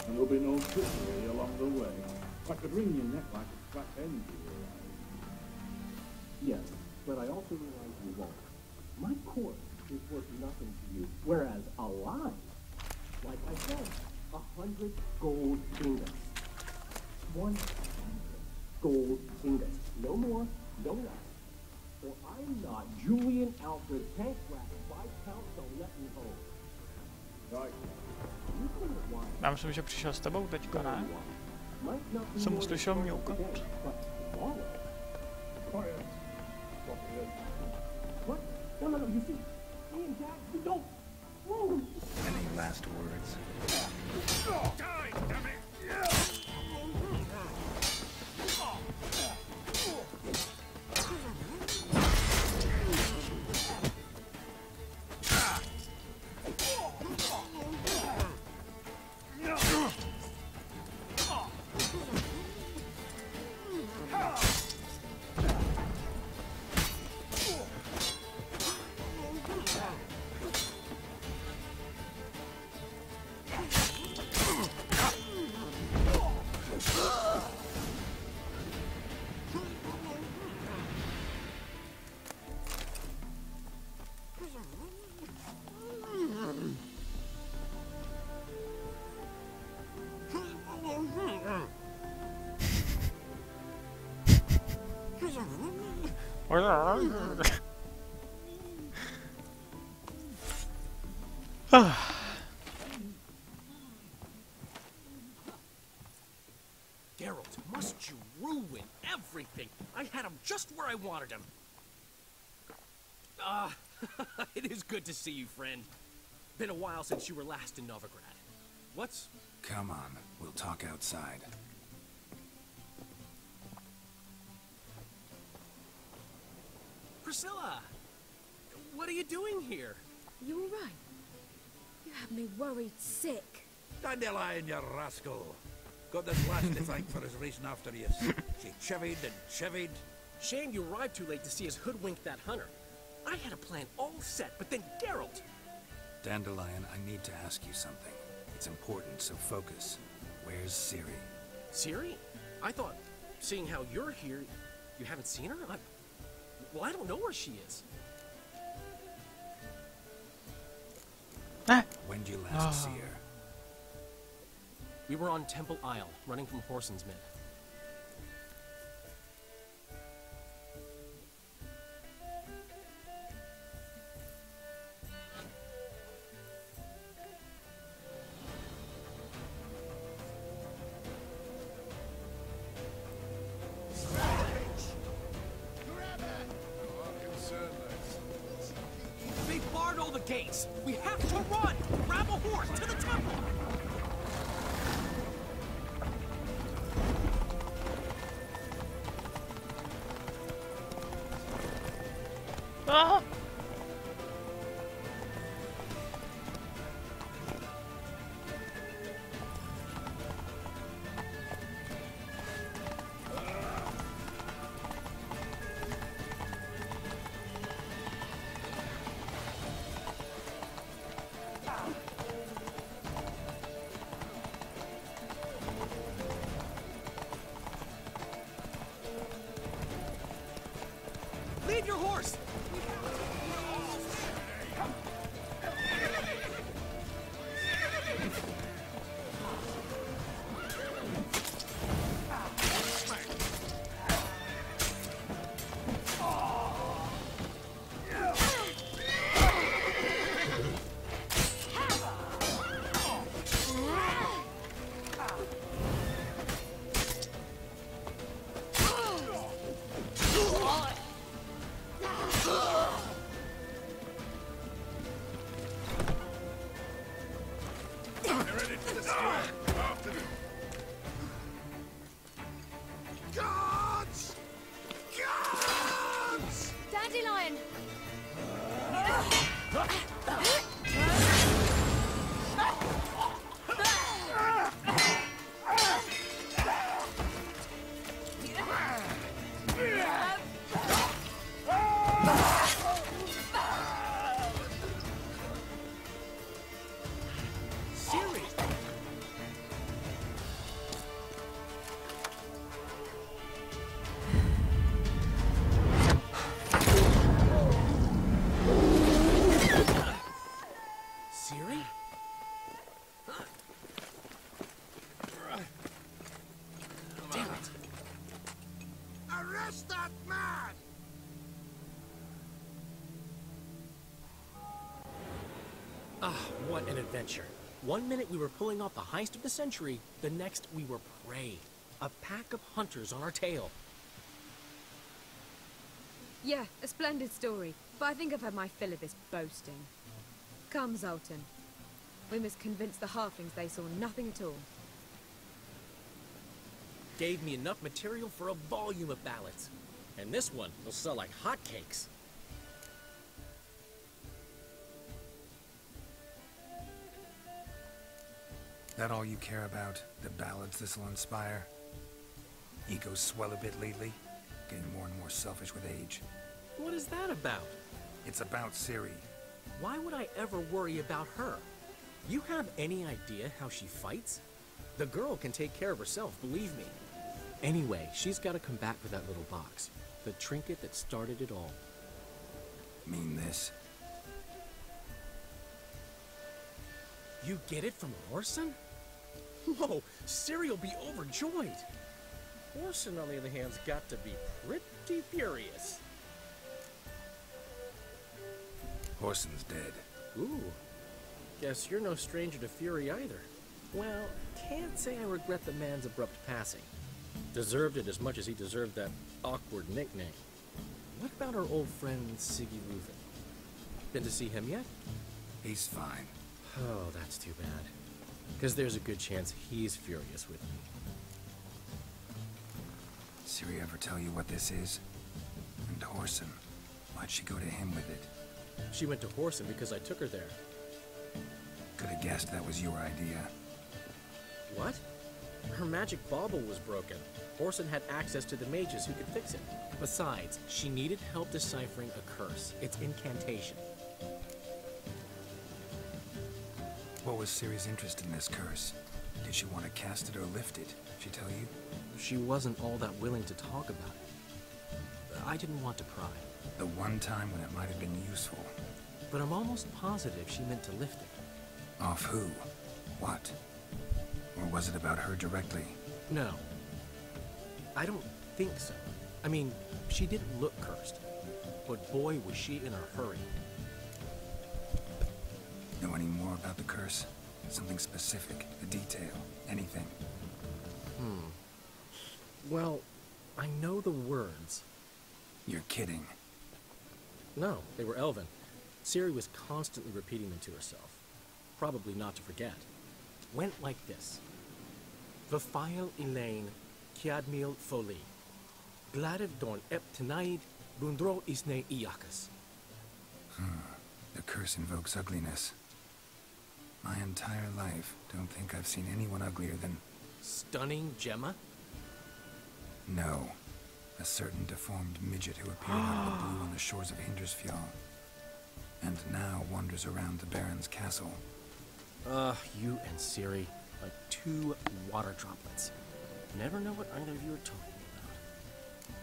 And there'll be no trickery along the way. I could wring your neck like a fat hen to your eyes. Yes, but I also realize you won't. My corpse is worth nothing to you, whereas alive, like I said, 100 gold ingots. 100 gold ingots. No more, no less. Or I'm not Julian Alfred Tankrat, Viscount, so let me hold. Right. Já myslím, že přišel s tebou teďka, ne? Jsem mu slyšel mňoukat. Any last words? Die, damn it! Geralt, must you ruin everything? I had him just where I wanted him. It is good to see you, friend. Been a while since you were last in Novigrad. What's... Come on, we'll talk outside. Priscilla! What are you doing here? You all right? You have me worried sick. Dandelion, you rascal. Got this lass to thank for his racing after you. She chivied and chivied. Shame you arrived too late to see us hoodwink that hunter. I had a plan all set, but then Geralt... Dandelion, I need to ask you something. It's important, so focus. Where's Ciri? Ciri? I thought, seeing how you're here, you haven't seen her? Well, I don't know where she is. When did you last see her? We were on Temple Isle, running from Whoreson's men. They've barred all the gates. We have to run! Grab a horse to the temple! Ah! Leave your horse! Guards! Guards! Dandelion! Ciri! Ciri? Damn it! Arrest that man! Ah, what an adventure. 1 minute we were pulling off the heist of the century, the next we were prey. A pack of hunters on our tail. Yeah, a splendid story, but I think I've had my fill of this boasting. Come, Zoltan. We must convince the halflings they saw nothing at all. Gave me enough material for a volume of ballads. And this one will sell like hotcakes. That all you care about? The ballads this'll inspire? Egos swell a bit lately? Getting more and more selfish with age. What is that about? It's about Ciri. Why would I ever worry about her? You have any idea how she fights? The girl can take care of herself, believe me. Anyway, she's got to come back for that little box. The trinket that started it all. Mean this? You get it from Whoreson? Whoa, Ciri will be overjoyed. Whoreson, on the other hand, has got to be pretty furious. Whoreson's dead. Ooh. Guess you're no stranger to fury either. Well, can't say I regret the man's abrupt passing. Deserved it as much as he deserved that awkward nickname. What about our old friend Siggy Reuven? Been to see him yet? He's fine. Oh, that's too bad. Because there's a good chance he's furious with me. Ciri ever tell you what this is? And Whoreson, why'd she go to him with it? She went to Whoreson because I took her there. Could have guessed that was your idea. What? Her magic bauble was broken. Orson had access to the mages who could fix it. Besides, she needed help deciphering a curse. It's incantation. What was Ciri's interest in this curse? Did she want to cast it or lift it? She tell you? She wasn't all that willing to talk about it. I didn't want to pry. The one time when it might have been useful. But I'm almost positive she meant to lift it. Off who? What? Or was it about her directly? No. I don't think so. I mean, she didn't look cursed. But boy, was she in a hurry. Know any more about the curse? Something specific, a detail, anything? Well, I know the words. You're kidding. No, they were Elven. Ciri was constantly repeating them to herself. Probably not to forget. Went like this. Vafile Elaine, Kiadmil Foli. Gladev Dorn Ep Tenaid, Bundro Isne Iakas. The curse invokes ugliness. My entire life, don't think I've seen anyone uglier than... Stunning Gemma? No. A certain deformed midget who appeared out of the blue on the shores of Hindersfjall. And now wanders around the Baron's castle. You and Ciri, like two water droplets. Never know what either of you are talking about.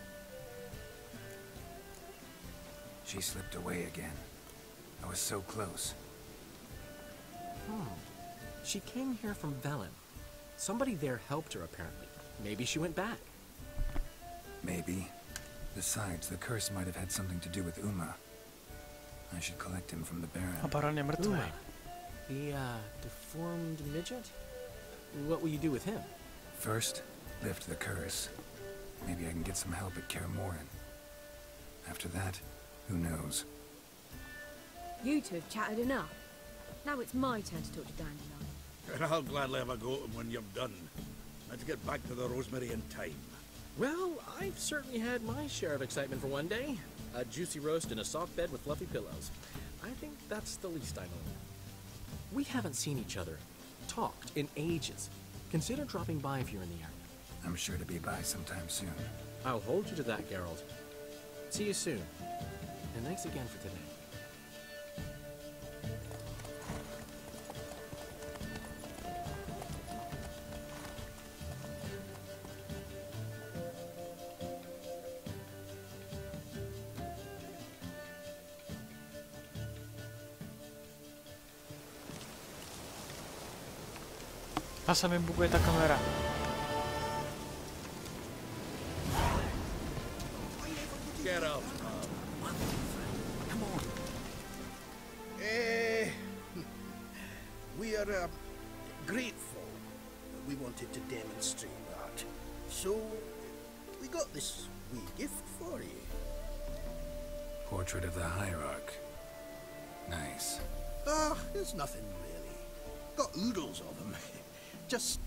She slipped away again. I was so close. She came here from Velen. Somebody there helped her, apparently. Maybe she went back. Maybe. Besides, the curse might have had something to do with Uma. I should collect him from the Baron. Uma, the deformed midget? What will you do with him? First, lift the curse. Maybe I can get some help at Kaer Morhen. After that, who knows? You two have chatted enough. Now it's my turn to talk to Dandelion. And I'll gladly have a go at him when you've done. Let's get back to the Rosemary in time. Well, I've certainly had my share of excitement for one day. A juicy roast in a soft bed with fluffy pillows. I think that's the least I know. We haven't seen each other, talked in ages. Consider dropping by if you're in the area. I'm sure to be by sometime soon. I'll hold you to that, Geralt. See you soon. And thanks again for today. Zase mi buguje ta kamera. Get out. Come on. We are grateful. We wanted to demonstrate that. So, we got this wee gift for you. Portrait of the Hierarch. Nice. There's nothing really. Got oodles of them. Just,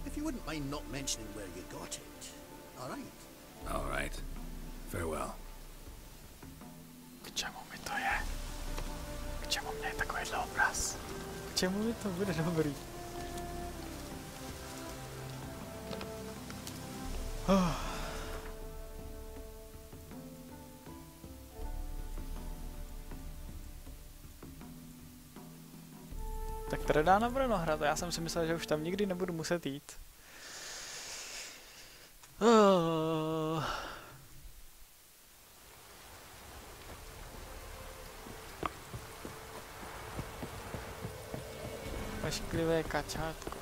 if you wouldn't mind not mentioning where you got it. Alright? Alright. Farewell. K čemu mi to je? K čemu mě je takovýhle obraz? K čemu mi to bude dobrý? Tak tady dá na Brnohrad, já jsem si myslel, že už tam nikdy nebudu muset jít. Ošklivé kačátko.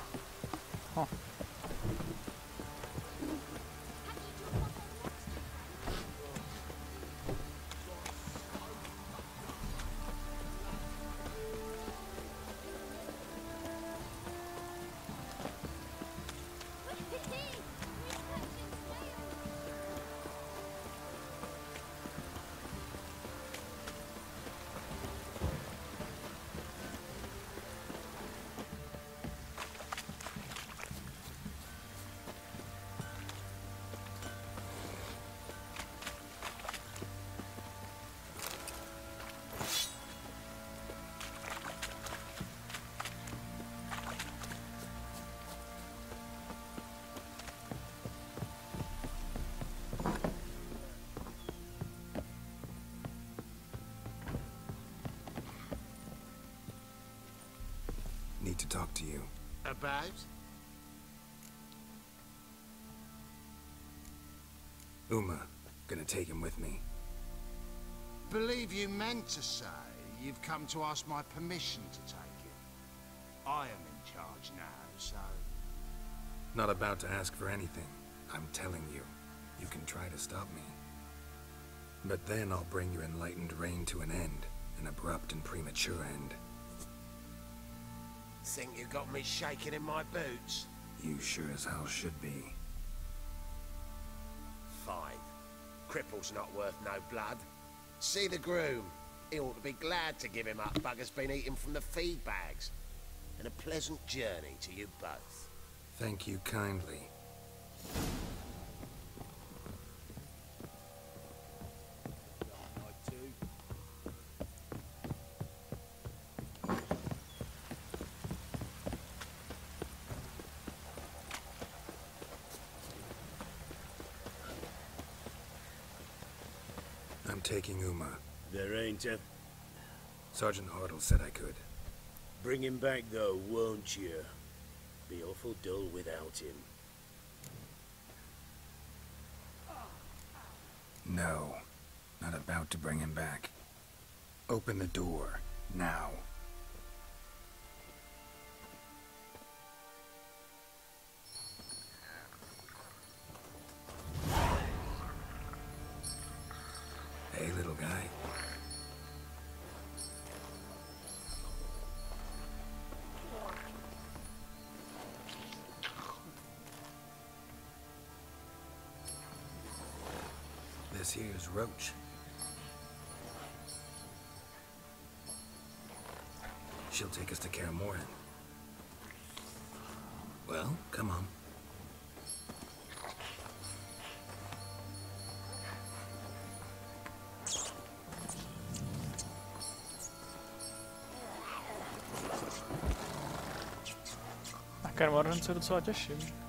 to talk to you. About? Uma, gonna take him with me. Believe you meant to say you've come to ask my permission to take him. I am in charge now, so... Not about to ask for anything. I'm telling you, you can try to stop me. But then I'll bring your enlightened reign to an end. An abrupt and premature end. Think you got me shaking in my boots? You sure as hell should be. Fine. Cripple's not worth no blood. See the groom. He ought to be glad to give him up. Bugger's been eating from the feed bags. And a pleasant journey to you both. Thank you kindly. I'm taking Uma. There ain't a... Sergeant Hartle said I could. Bring him back, though, won't you? Be awful dull without him. No. Not about to bring him back. Open the door. Now. Hey, little guy. This here's Roach. She'll take us to Kaer Morhen. Well, come on. Na Kaer Morhen se docela těším.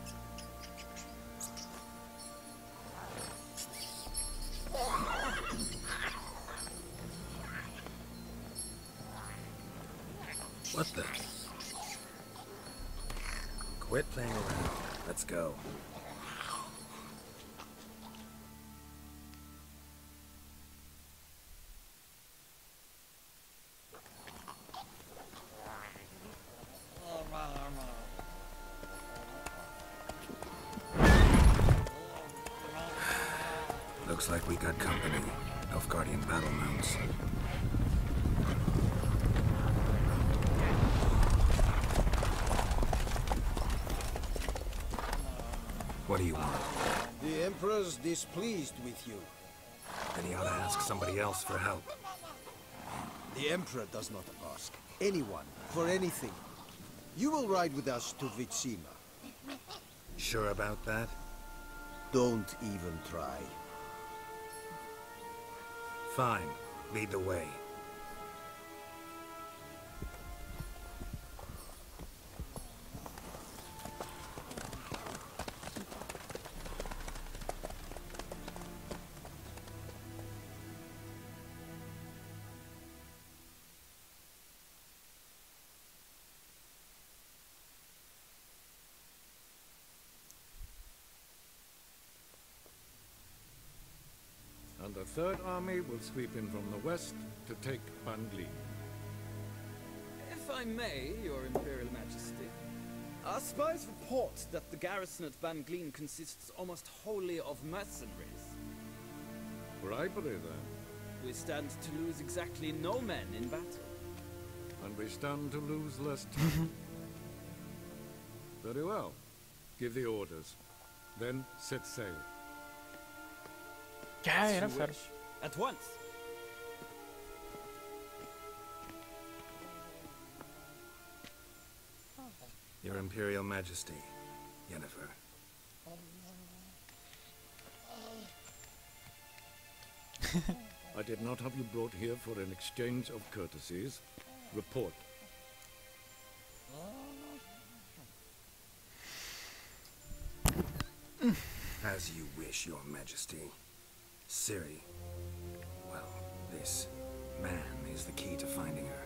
What the? Quit playing around. Let's go. Looks like we got company. Nilfgaardian battle mounts. What do you want? The Emperor's displeased with you. Then he ought to ask somebody else for help. The Emperor does not ask anyone for anything. You will ride with us to Vitsima. Sure about that? Don't even try. Fine. Lead the way. And the Third Army will sweep in from the west to take Bangli. If I may, Your Imperial Majesty, our spies report that the garrison at Bangleen consists almost wholly of mercenaries. Bribery, then. We stand to lose exactly no men in battle. And we stand to lose less time. Very well. Give the orders. Then set sail. Yeah, enough. At once. Your Imperial Majesty, Yennefer. I did not have you brought here for an exchange of courtesies. Report. As you wish, Your Majesty. Ciri. Well, this man is the key to finding her.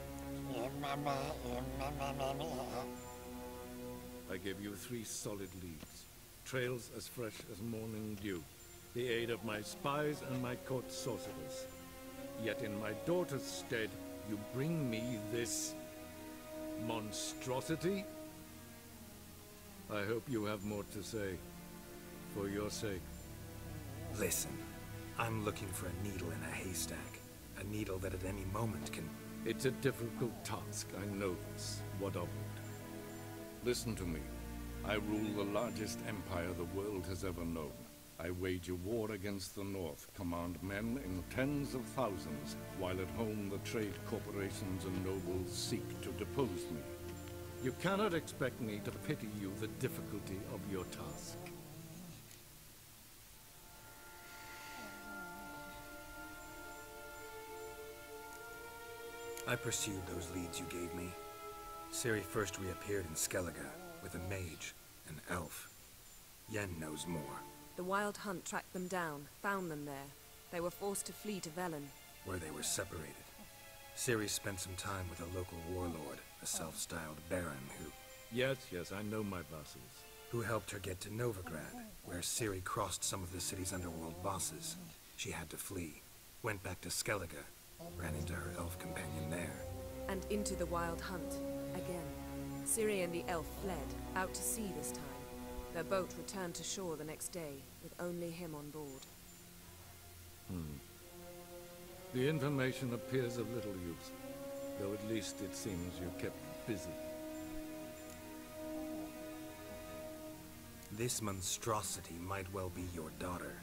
I give you 3 solid leads. Trails as fresh as morning dew. The aid of my spies and my court sorcerers. Yet in my daughter's stead, you bring me this monstrosity? I hope you have more to say. For your sake. Listen, I'm looking for a needle in a haystack. A needle that at any moment can... It's a difficult task, I know this. What of it? Listen to me. I rule the largest empire the world has ever known. I wage a war against the North, command men in tens of thousands, while at home the trade corporations and nobles seek to depose me. You cannot expect me to pity you the difficulty of your task. I pursued those leads you gave me. Ciri first reappeared in Skellige, with a mage, an elf. Yen knows more. The Wild Hunt tracked them down, found them there. They were forced to flee to Velen. Where they were separated. Ciri spent some time with a local warlord, a self-styled baron who... Yes, I know my vassals. Who helped her get to Novigrad, where Ciri crossed some of the city's underworld bosses. She had to flee. Went back to Skellige, ran into her elf companion there. And into the Wild Hunt, again. Ciri and the elf fled, out to sea this time. Their boat returned to shore the next day, with only him on board. The information appears of little use, though at least it seems you kept busy. This monstrosity might well be your daughter.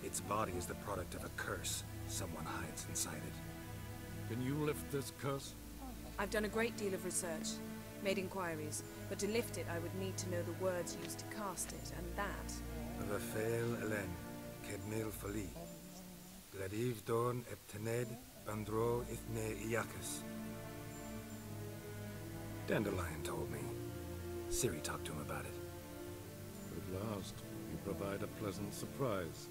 Its body is the product of a curse someone hides inside it. Can you lift this curse? I've done a great deal of research, made inquiries, but to lift it I would need to know the words used to cast it, and that... Rafael Elen, Kedmil Fali, Gladiv Dorn Eptened, Bandro Ithne Iacus. Dandelion told me. Ciri talked to him about it. At last, you provide a pleasant surprise.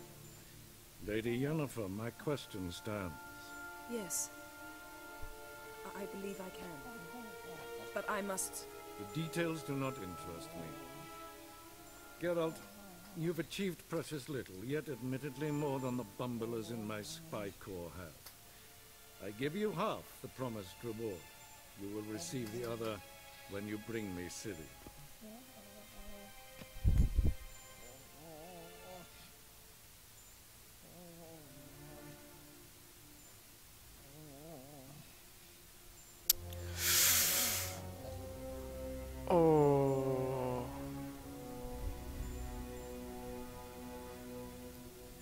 Lady Yennefer, my question stands. Yes. I believe I can. But I must... The details do not interest me. Geralt, you've achieved precious little, yet admittedly more than the bumblers in my spy corps have. I give you half the promised reward. You will receive the other when you bring me Ciri.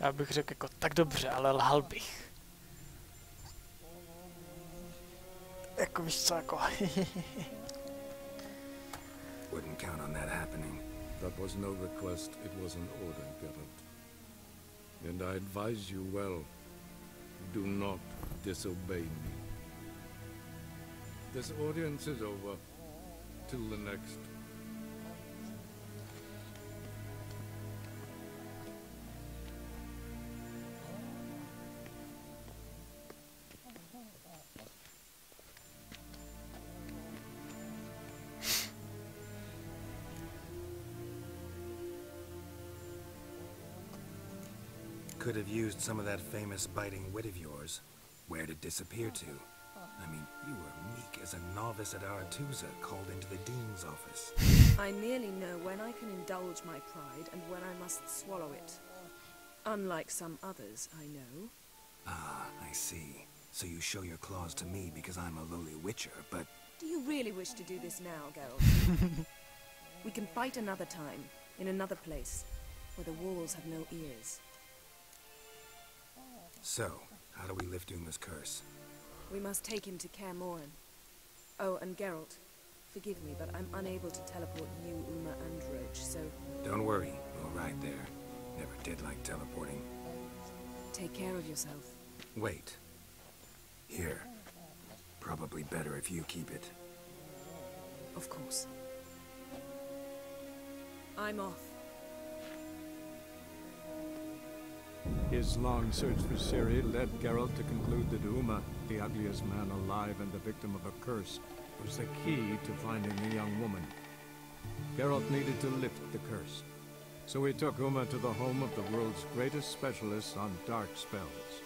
Já bych řekl jako tak dobře, ale lhal bych. Jako víš co, jako... Wouldn't count on that happening. That was no request, it was an order, Geralt. And I advise you well, do not disobey me. This audience is over. Till the next. Could have used some of that famous biting wit of yours. Where'd it disappear to? I mean, you were meek as a novice at Aretusa called into the dean's office. I merely know when I can indulge my pride and when I must swallow it. Unlike some others, I know. Ah, I see. So you show your claws to me because I'm a lowly witcher, but... Do you really wish to do this now, Geralt? We can fight another time, in another place, where the walls have no ears. So, how do we lift Uma's curse? We must take him to Kaer Morhen. Oh, and Geralt, forgive me, but I'm unable to teleport you, Uma, and Roach, so... Don't worry, we'll ride there. Never did like teleporting. Take care of yourself. Wait. Here. Probably better if you keep it. Of course. I'm off. His long search for Ciri led Geralt to conclude that Uma, the ugliest man alive and the victim of a curse, was the key to finding the young woman. Geralt needed to lift the curse. So we took Uma to the home of the world's greatest specialists on dark spells.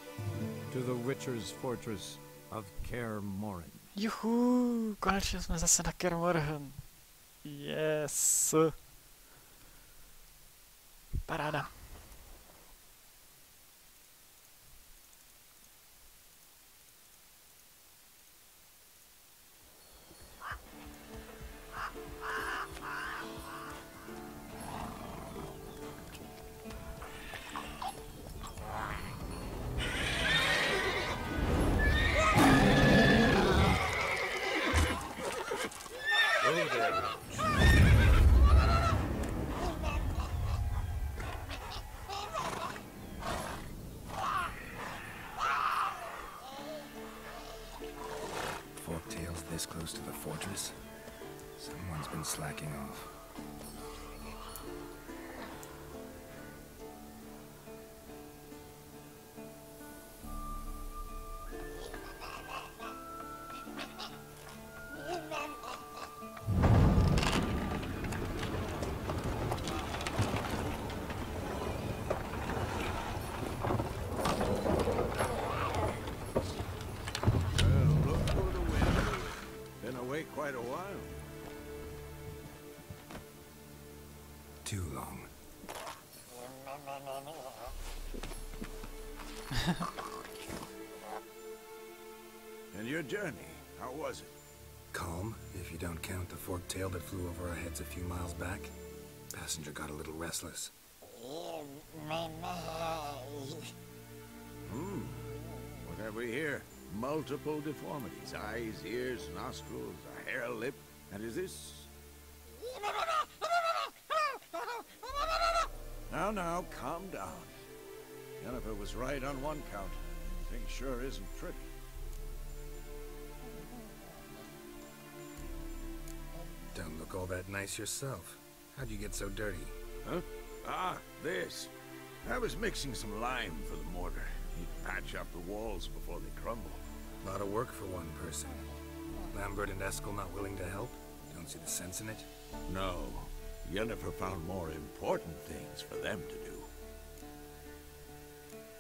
To the Witcher's fortress of Kaer Morhen. Juhu, konečně jsme zase na Kaer Morhen. Yes. Paráda. This close to the fortress? Someone's been slacking off. Quite a while. Too long. And your journey, how was it? Calm, if you don't count the forked tail that flew over our heads a few miles back. Passenger got a little restless. What have we here? Multiple deformities. Eyes, ears, nostrils, a hair lip. And is this... Now, calm down. Jennifer was right on one count. Thing sure isn't tricky. Don't look all that nice yourself. How'd you get so dirty? Huh? Ah, this. I was mixing some lime for the mortar. Need to patch up the walls before they crumble. A lot of work for one person. Lambert and Eskel not willing to help? You don't see the sense in it? No. Yennefer found more important things for them to do.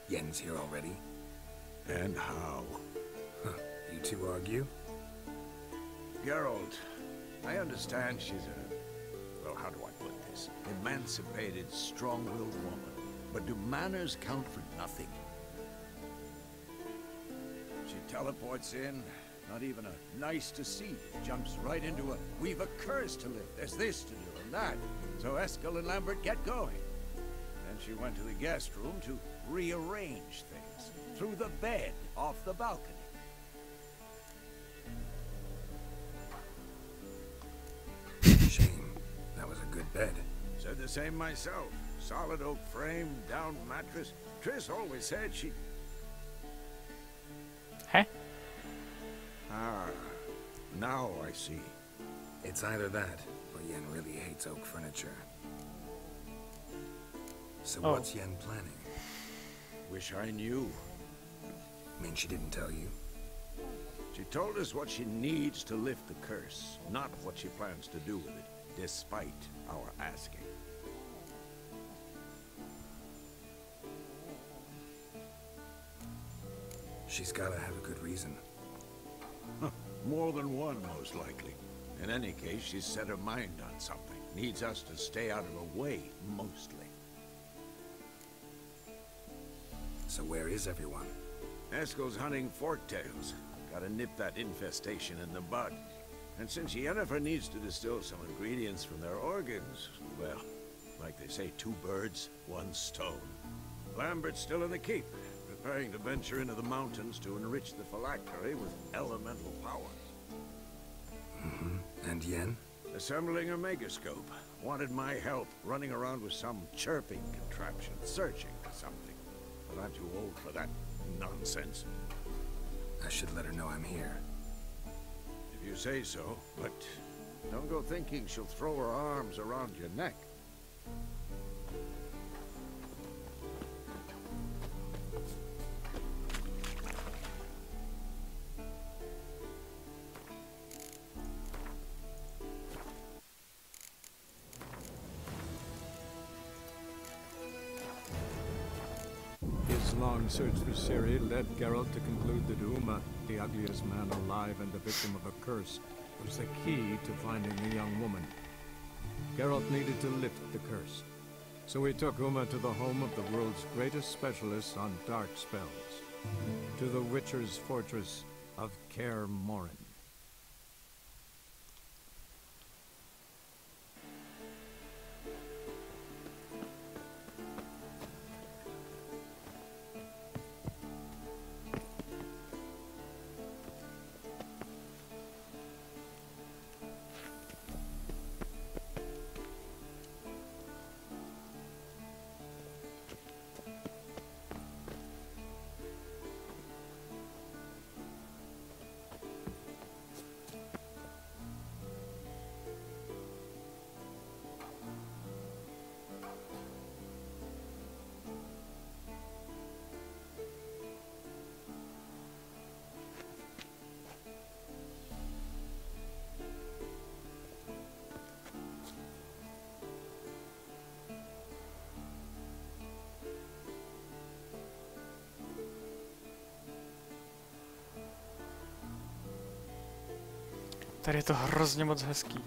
Yen's here already? And how? Huh. You two argue? Geralt, I understand she's a... well, how do I put this? Emancipated, strong-willed woman. But do manners count for nothing? She teleports in, not even a nice to see. Jumps right into a, we've a curse to lift, there's this to do and that. So Eskel and Lambert get going. Then she went to the guest room to rearrange things. Through the bed, off the balcony. Shame. That was a good bed. Said the same myself. Solid oak frame, down mattress. Triss always said she... Huh? Ah, now I see. It's either that, or Yen really hates oak furniture. So what's Yen planning? Wish I knew. Mean she didn't tell you? She told us what she needs to lift the curse, not what she plans to do with it, despite our asking. She's gotta have a good reason. More than one, most likely. In any case, she's set her mind on something. Needs us to stay out of her way, mostly. So where is everyone? Eskel's hunting forktails. Gotta nip that infestation in the bud. And since Yennefer needs to distill some ingredients from their organs, well, like they say, 2 birds, 1 stone. Lambert's still in the keep, preparing to venture into the mountains to enrich the phylactery with elemental powers. And Yen? Assembling a megascope. Wanted my help running around with some chirping contraption, searching for something. But I'm too old for that nonsense. I should let her know I'm here. If you say so, but don't go thinking she'll throw her arms around your neck. long search for Ciri led Geralt to conclude that Uma, the ugliest man alive and the victim of a curse, was the key to finding the young woman. Geralt needed to lift the curse, so he took Uma to the home of the world's greatest specialist on dark spells, to the Witcher's fortress of Kaer Morhen. Tady je to hrozně moc hezký.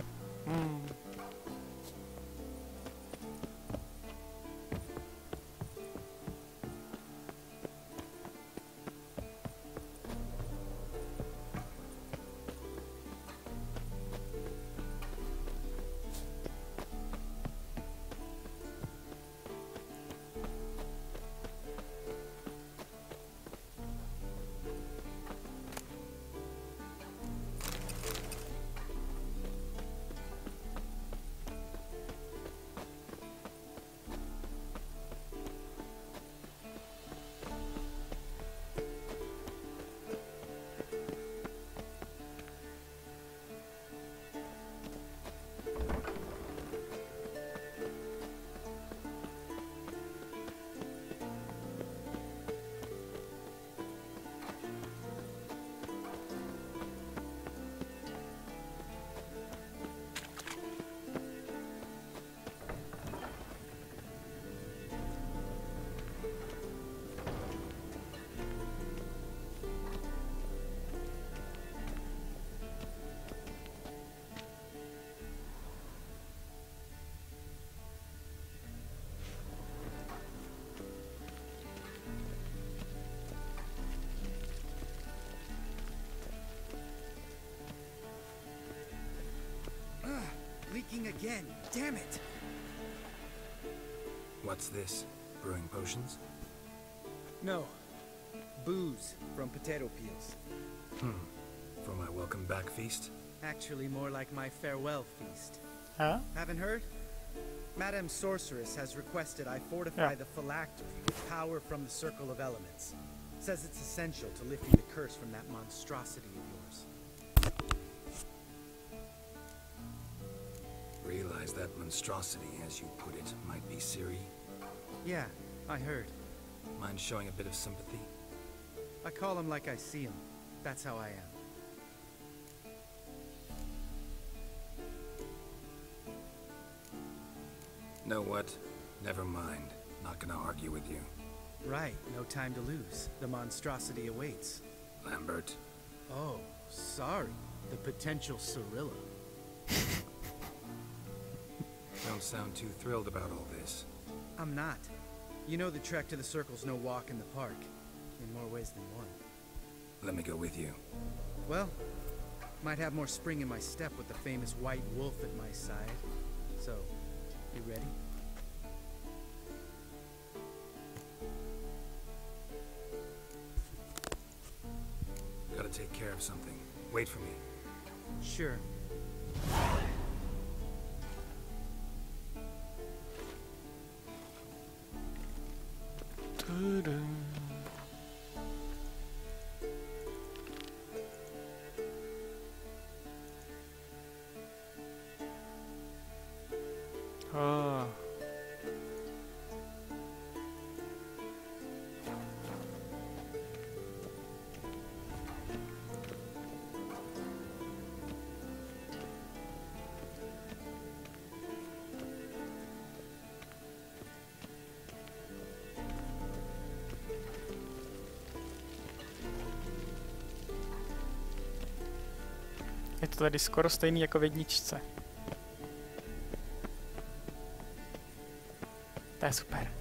Leaking again. Damn it! What's this? Brewing potions? No. Booze from potato peels. For my welcome back feast? Actually, more like my farewell feast. Huh? Haven't heard? Madame Sorceress has requested I fortify the phylactery with power from the Circle of Elements. Says it's essential to lifting the curse from that monstrosity of yours. Realize that monstrosity, as you put it, might be Ciri? Yeah, I heard. Mind showing a bit of sympathy? I call him like I see him. That's how I am. Know what? Never mind. Not gonna argue with you. Right, no time to lose. The monstrosity awaits. Lambert. Oh, sorry. The potential Cirilla. Don't sound too thrilled about all this. I'm not. You know the trek to the Circle's no walk in the park. In more ways than one. Let me go with you. Well, might have more spring in my step with the famous white wolf at my side. So, you ready? Gotta take care of something. Wait for me. Sure. Oh. Je to tady skoro stejný jako v jedničce. To je super.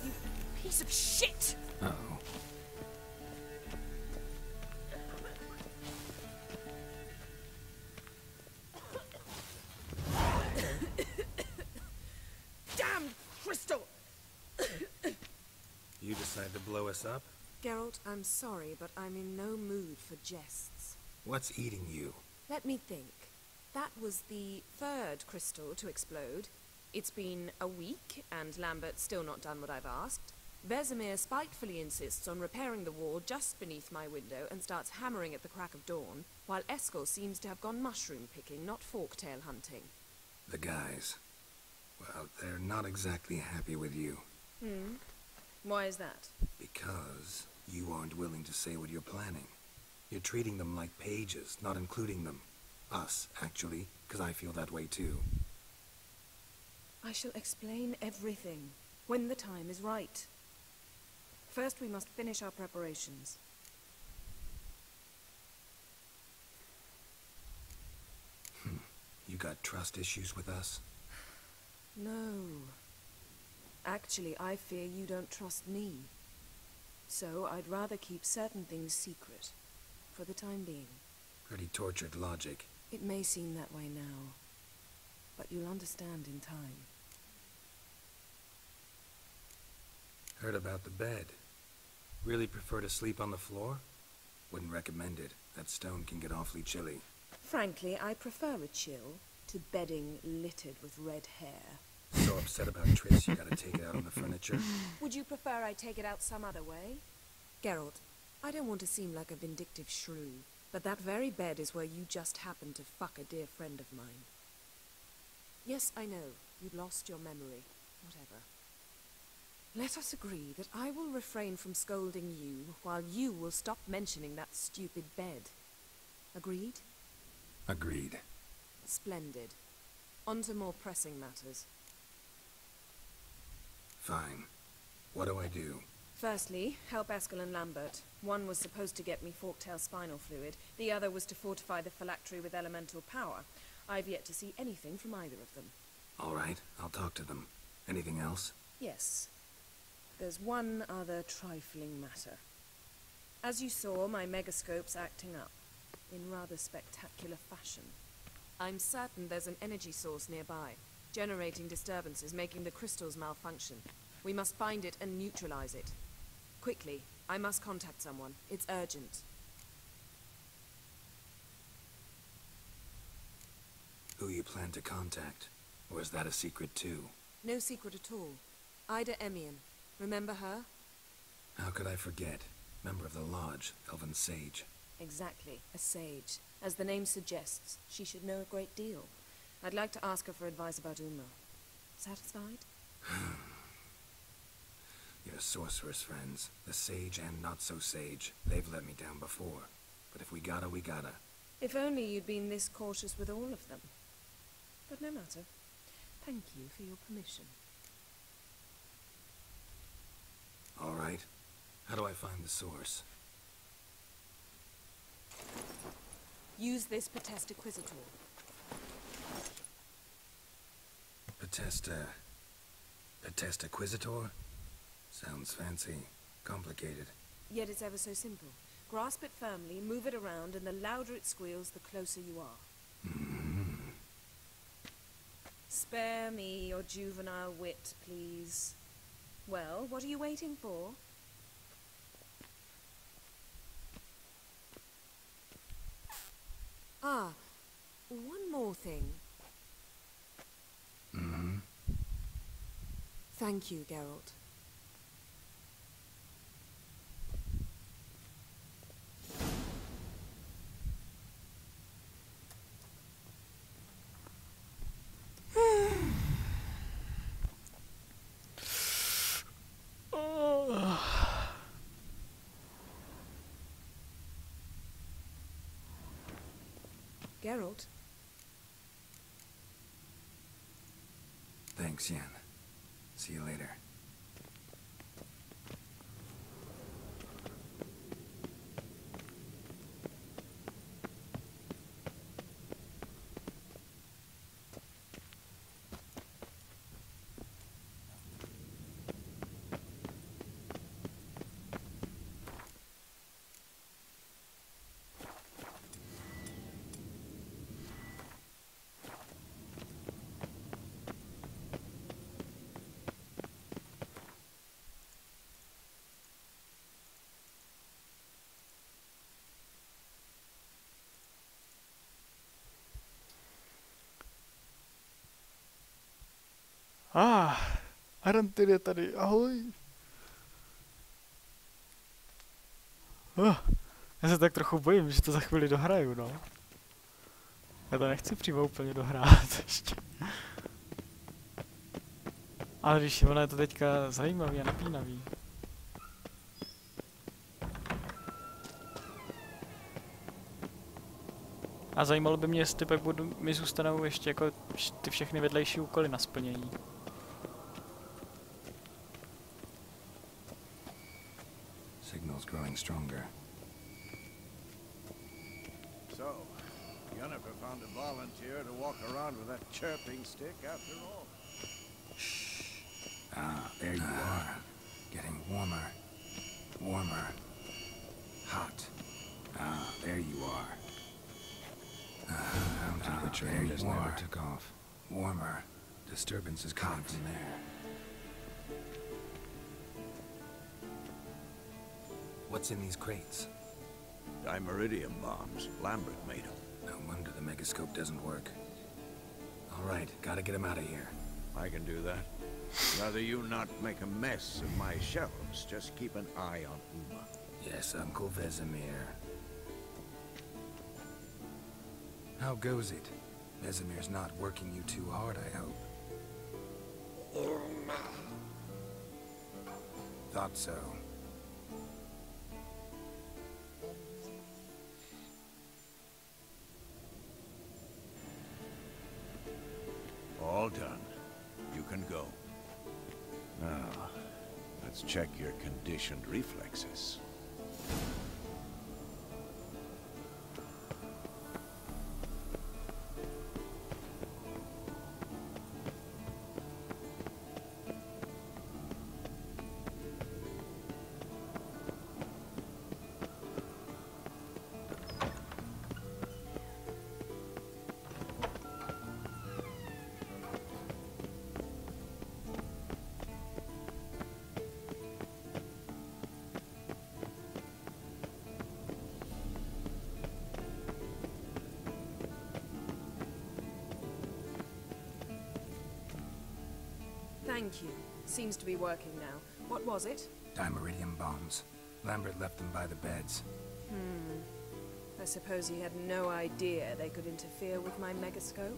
You piece of shit! Uh-oh. Damn crystal! You decide to blow us up? Geralt, I'm sorry, but I'm in no mood for jests. What's eating you? Let me think. That was the third crystal to explode. It's been a week, and Lambert's still not done what I've asked. Vesemir spitefully insists on repairing the wall just beneath my window and starts hammering at the crack of dawn, while Eskel seems to have gone mushroom picking, not forktail hunting. The guys. Well, they're not exactly happy with you. Why is that? Because you aren't willing to say what you're planning. You're treating them like pages, not including them. Us, actually, because I feel that way too. I shall explain everything, when the time is right. First, we must finish our preparations. You got trust issues with us? No. Actually, I fear you don't trust me. So, I'd rather keep certain things secret, for the time being. Pretty tortured logic. It may seem that way now, but you'll understand in time. Heard about the bed. Really prefer to sleep on the floor? Wouldn't recommend it. That stone can get awfully chilly. Frankly, I prefer a chill to bedding littered with red hair. So upset about Triss, you gotta take it out on the furniture? Would you prefer I take it out some other way? Geralt, I don't want to seem like a vindictive shrew, but that very bed is where you just happened to fuck a dear friend of mine. Yes, I know, you'd lost your memory. Whatever. Let us agree that I will refrain from scolding you, while you will stop mentioning that stupid bed. Agreed? Agreed. Splendid. On to more pressing matters. Fine. What do I do? Firstly, help Eskel and Lambert. One was supposed to get me forktail spinal fluid, the other was to fortify the phylactery with elemental power. I've yet to see anything from either of them. All right, I'll talk to them. Anything else? Yes. There's one other trifling matter. As you saw, my megascope's acting up, in rather spectacular fashion. I'm certain there's an energy source nearby, generating disturbances, making the crystals malfunction. We must find it and neutralize it. Quickly, I must contact someone. It's urgent. Who you plan to contact? Or is that a secret too? No secret at all. Ida Emian. Remember her? How could I forget? Member of the Lodge, Elven Sage. Exactly, a sage. As the name suggests, she should know a great deal. I'd like to ask her for advice about Uma. Satisfied? Your sorceress friends, the sage and not-so-sage, they've let me down before. But if we gotta, we gotta. If only you'd been this cautious with all of them. But no matter. Thank you for your permission. All right. How do I find the source? Use this Potestaquizator. Potestaquizator? Sounds fancy. Complicated. Yet it's ever so simple. Grasp it firmly, move it around, and the louder it squeals, the closer you are. Spare me your juvenile wit, please. Well, what are you waiting for? Ah, one more thing. Thank you, Geralt. Geralt? Thanks, Yen. See you later. Arantyl je tady, ahoj. Já se tak trochu bojím, že to za chvíli dohraju, no. Já to nechci přímo úplně dohrát ještě. Ale když ono je to teďka zajímavý a napínavý. A zajímalo by mě, jestli pak mi zůstanou ještě jako ty všechny vedlejší úkoly na splnění. Signal's growing stronger. So, Yennefer found a volunteer to walk around with that chirping stick after all. Ah, there you are. Getting warmer. Warmer. Hot. Ah, there you are. There you are. Took off. Warmer. Disturbances coming from there. What's in these crates? Dimeridium bombs. Lambert made them. No wonder the megascope doesn't work. All right, gotta get him out of here. I can do that. Rather you not make a mess of my shelves, just keep an eye on Uma. Yes, Uncle Vesemir. How goes it? Vesemir's not working you too hard, I hope. Thought so. All done. You can go. Now, Let's check your conditioned reflexes. Thank you. Seems to be working now. What was it? Dimeridium bombs. Lambert left them by the beds. I suppose he had no idea they could interfere with my megascope.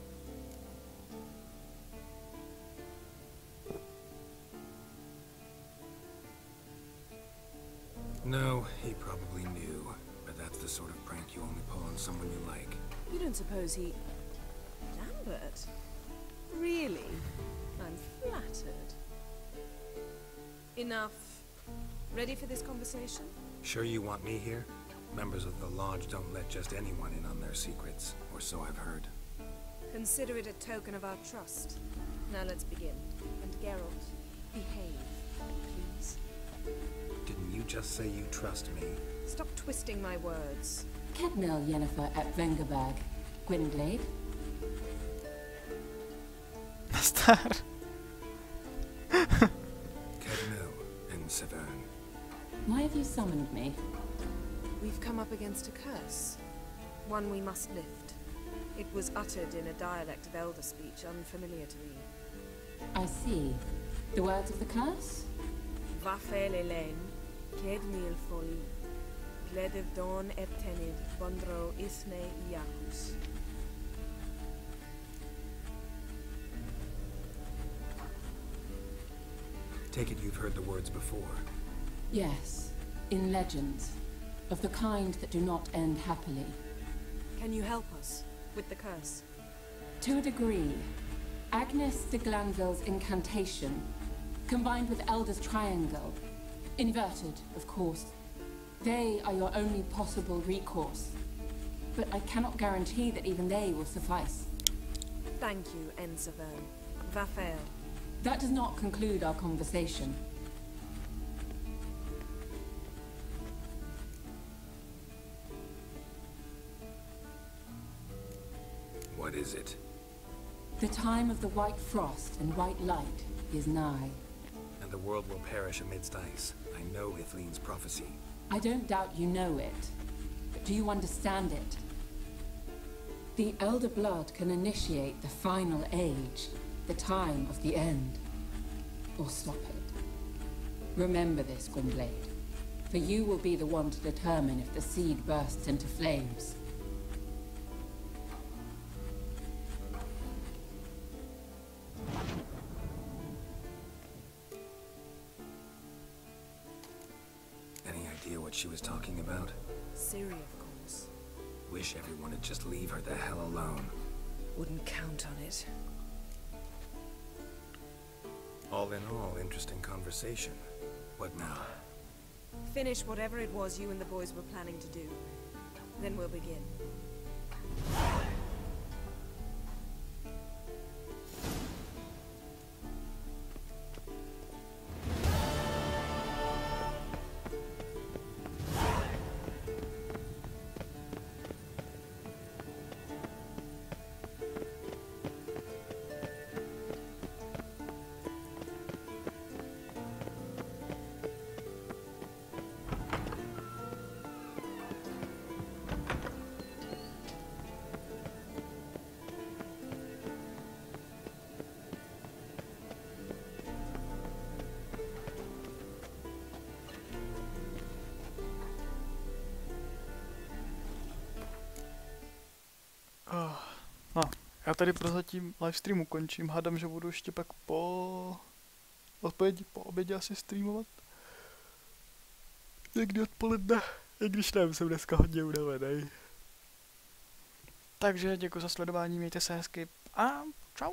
No, he probably knew. But that's the sort of prank you only pull on someone you like. You don't suppose he... Lambert? Really? I'm flattered. Enough. Ready for this conversation? Sure you want me here? Members of the Lodge don't let just anyone in on their secrets, or so I've heard. Consider it a token of our trust. Now let's begin. And Geralt, behave, please. Didn't you just say you trust me? Stop twisting my words. Kedmil Yennefer at Vengerberg. Gwynblade. Star. Kedmil and Severn. Why have you summoned me? We've come up against a curse. One we must lift. It was uttered in a dialect of Elder speech unfamiliar to me. I see. The words of the curse? Vafel Elaine, Kedmil Foli, Gledev Dawn Eptenid, Bondro Isne Iacus. Take it you've heard the words before. Yes, in legends, of the kind that do not end happily. Can you help us with the curse? To a degree, Agnes de Glanville's incantation, combined with Elder's triangle, inverted, of course. They are your only possible recourse, but I cannot guarantee that even they will suffice. Thank you, Severn. Vafel. That does not conclude our conversation. What is it? The time of the white frost and white light is nigh. And the world will perish amidst ice. I know Ithleen's prophecy. I don't doubt you know it, but do you understand it? The Elder Blood can initiate the final age, the time of the end, or stop it. Remember this, Gwynblade, for you will be the one to determine if the seed bursts into flames. Any idea what she was talking about? Ciri, of course. Wish everyone would just leave her the hell alone. Wouldn't count on it. All in all, interesting conversation. What now? Finish whatever it was you and the boys were planning to do. Then we'll begin. No, já tady prozatím livestream ukončím. Hádám, že budu ještě pak po obědě asi streamovat. Někdy odpoledne, i když nevím, jsem dneska hodně unavený. Takže děkuji za sledování, mějte se hezky a čau.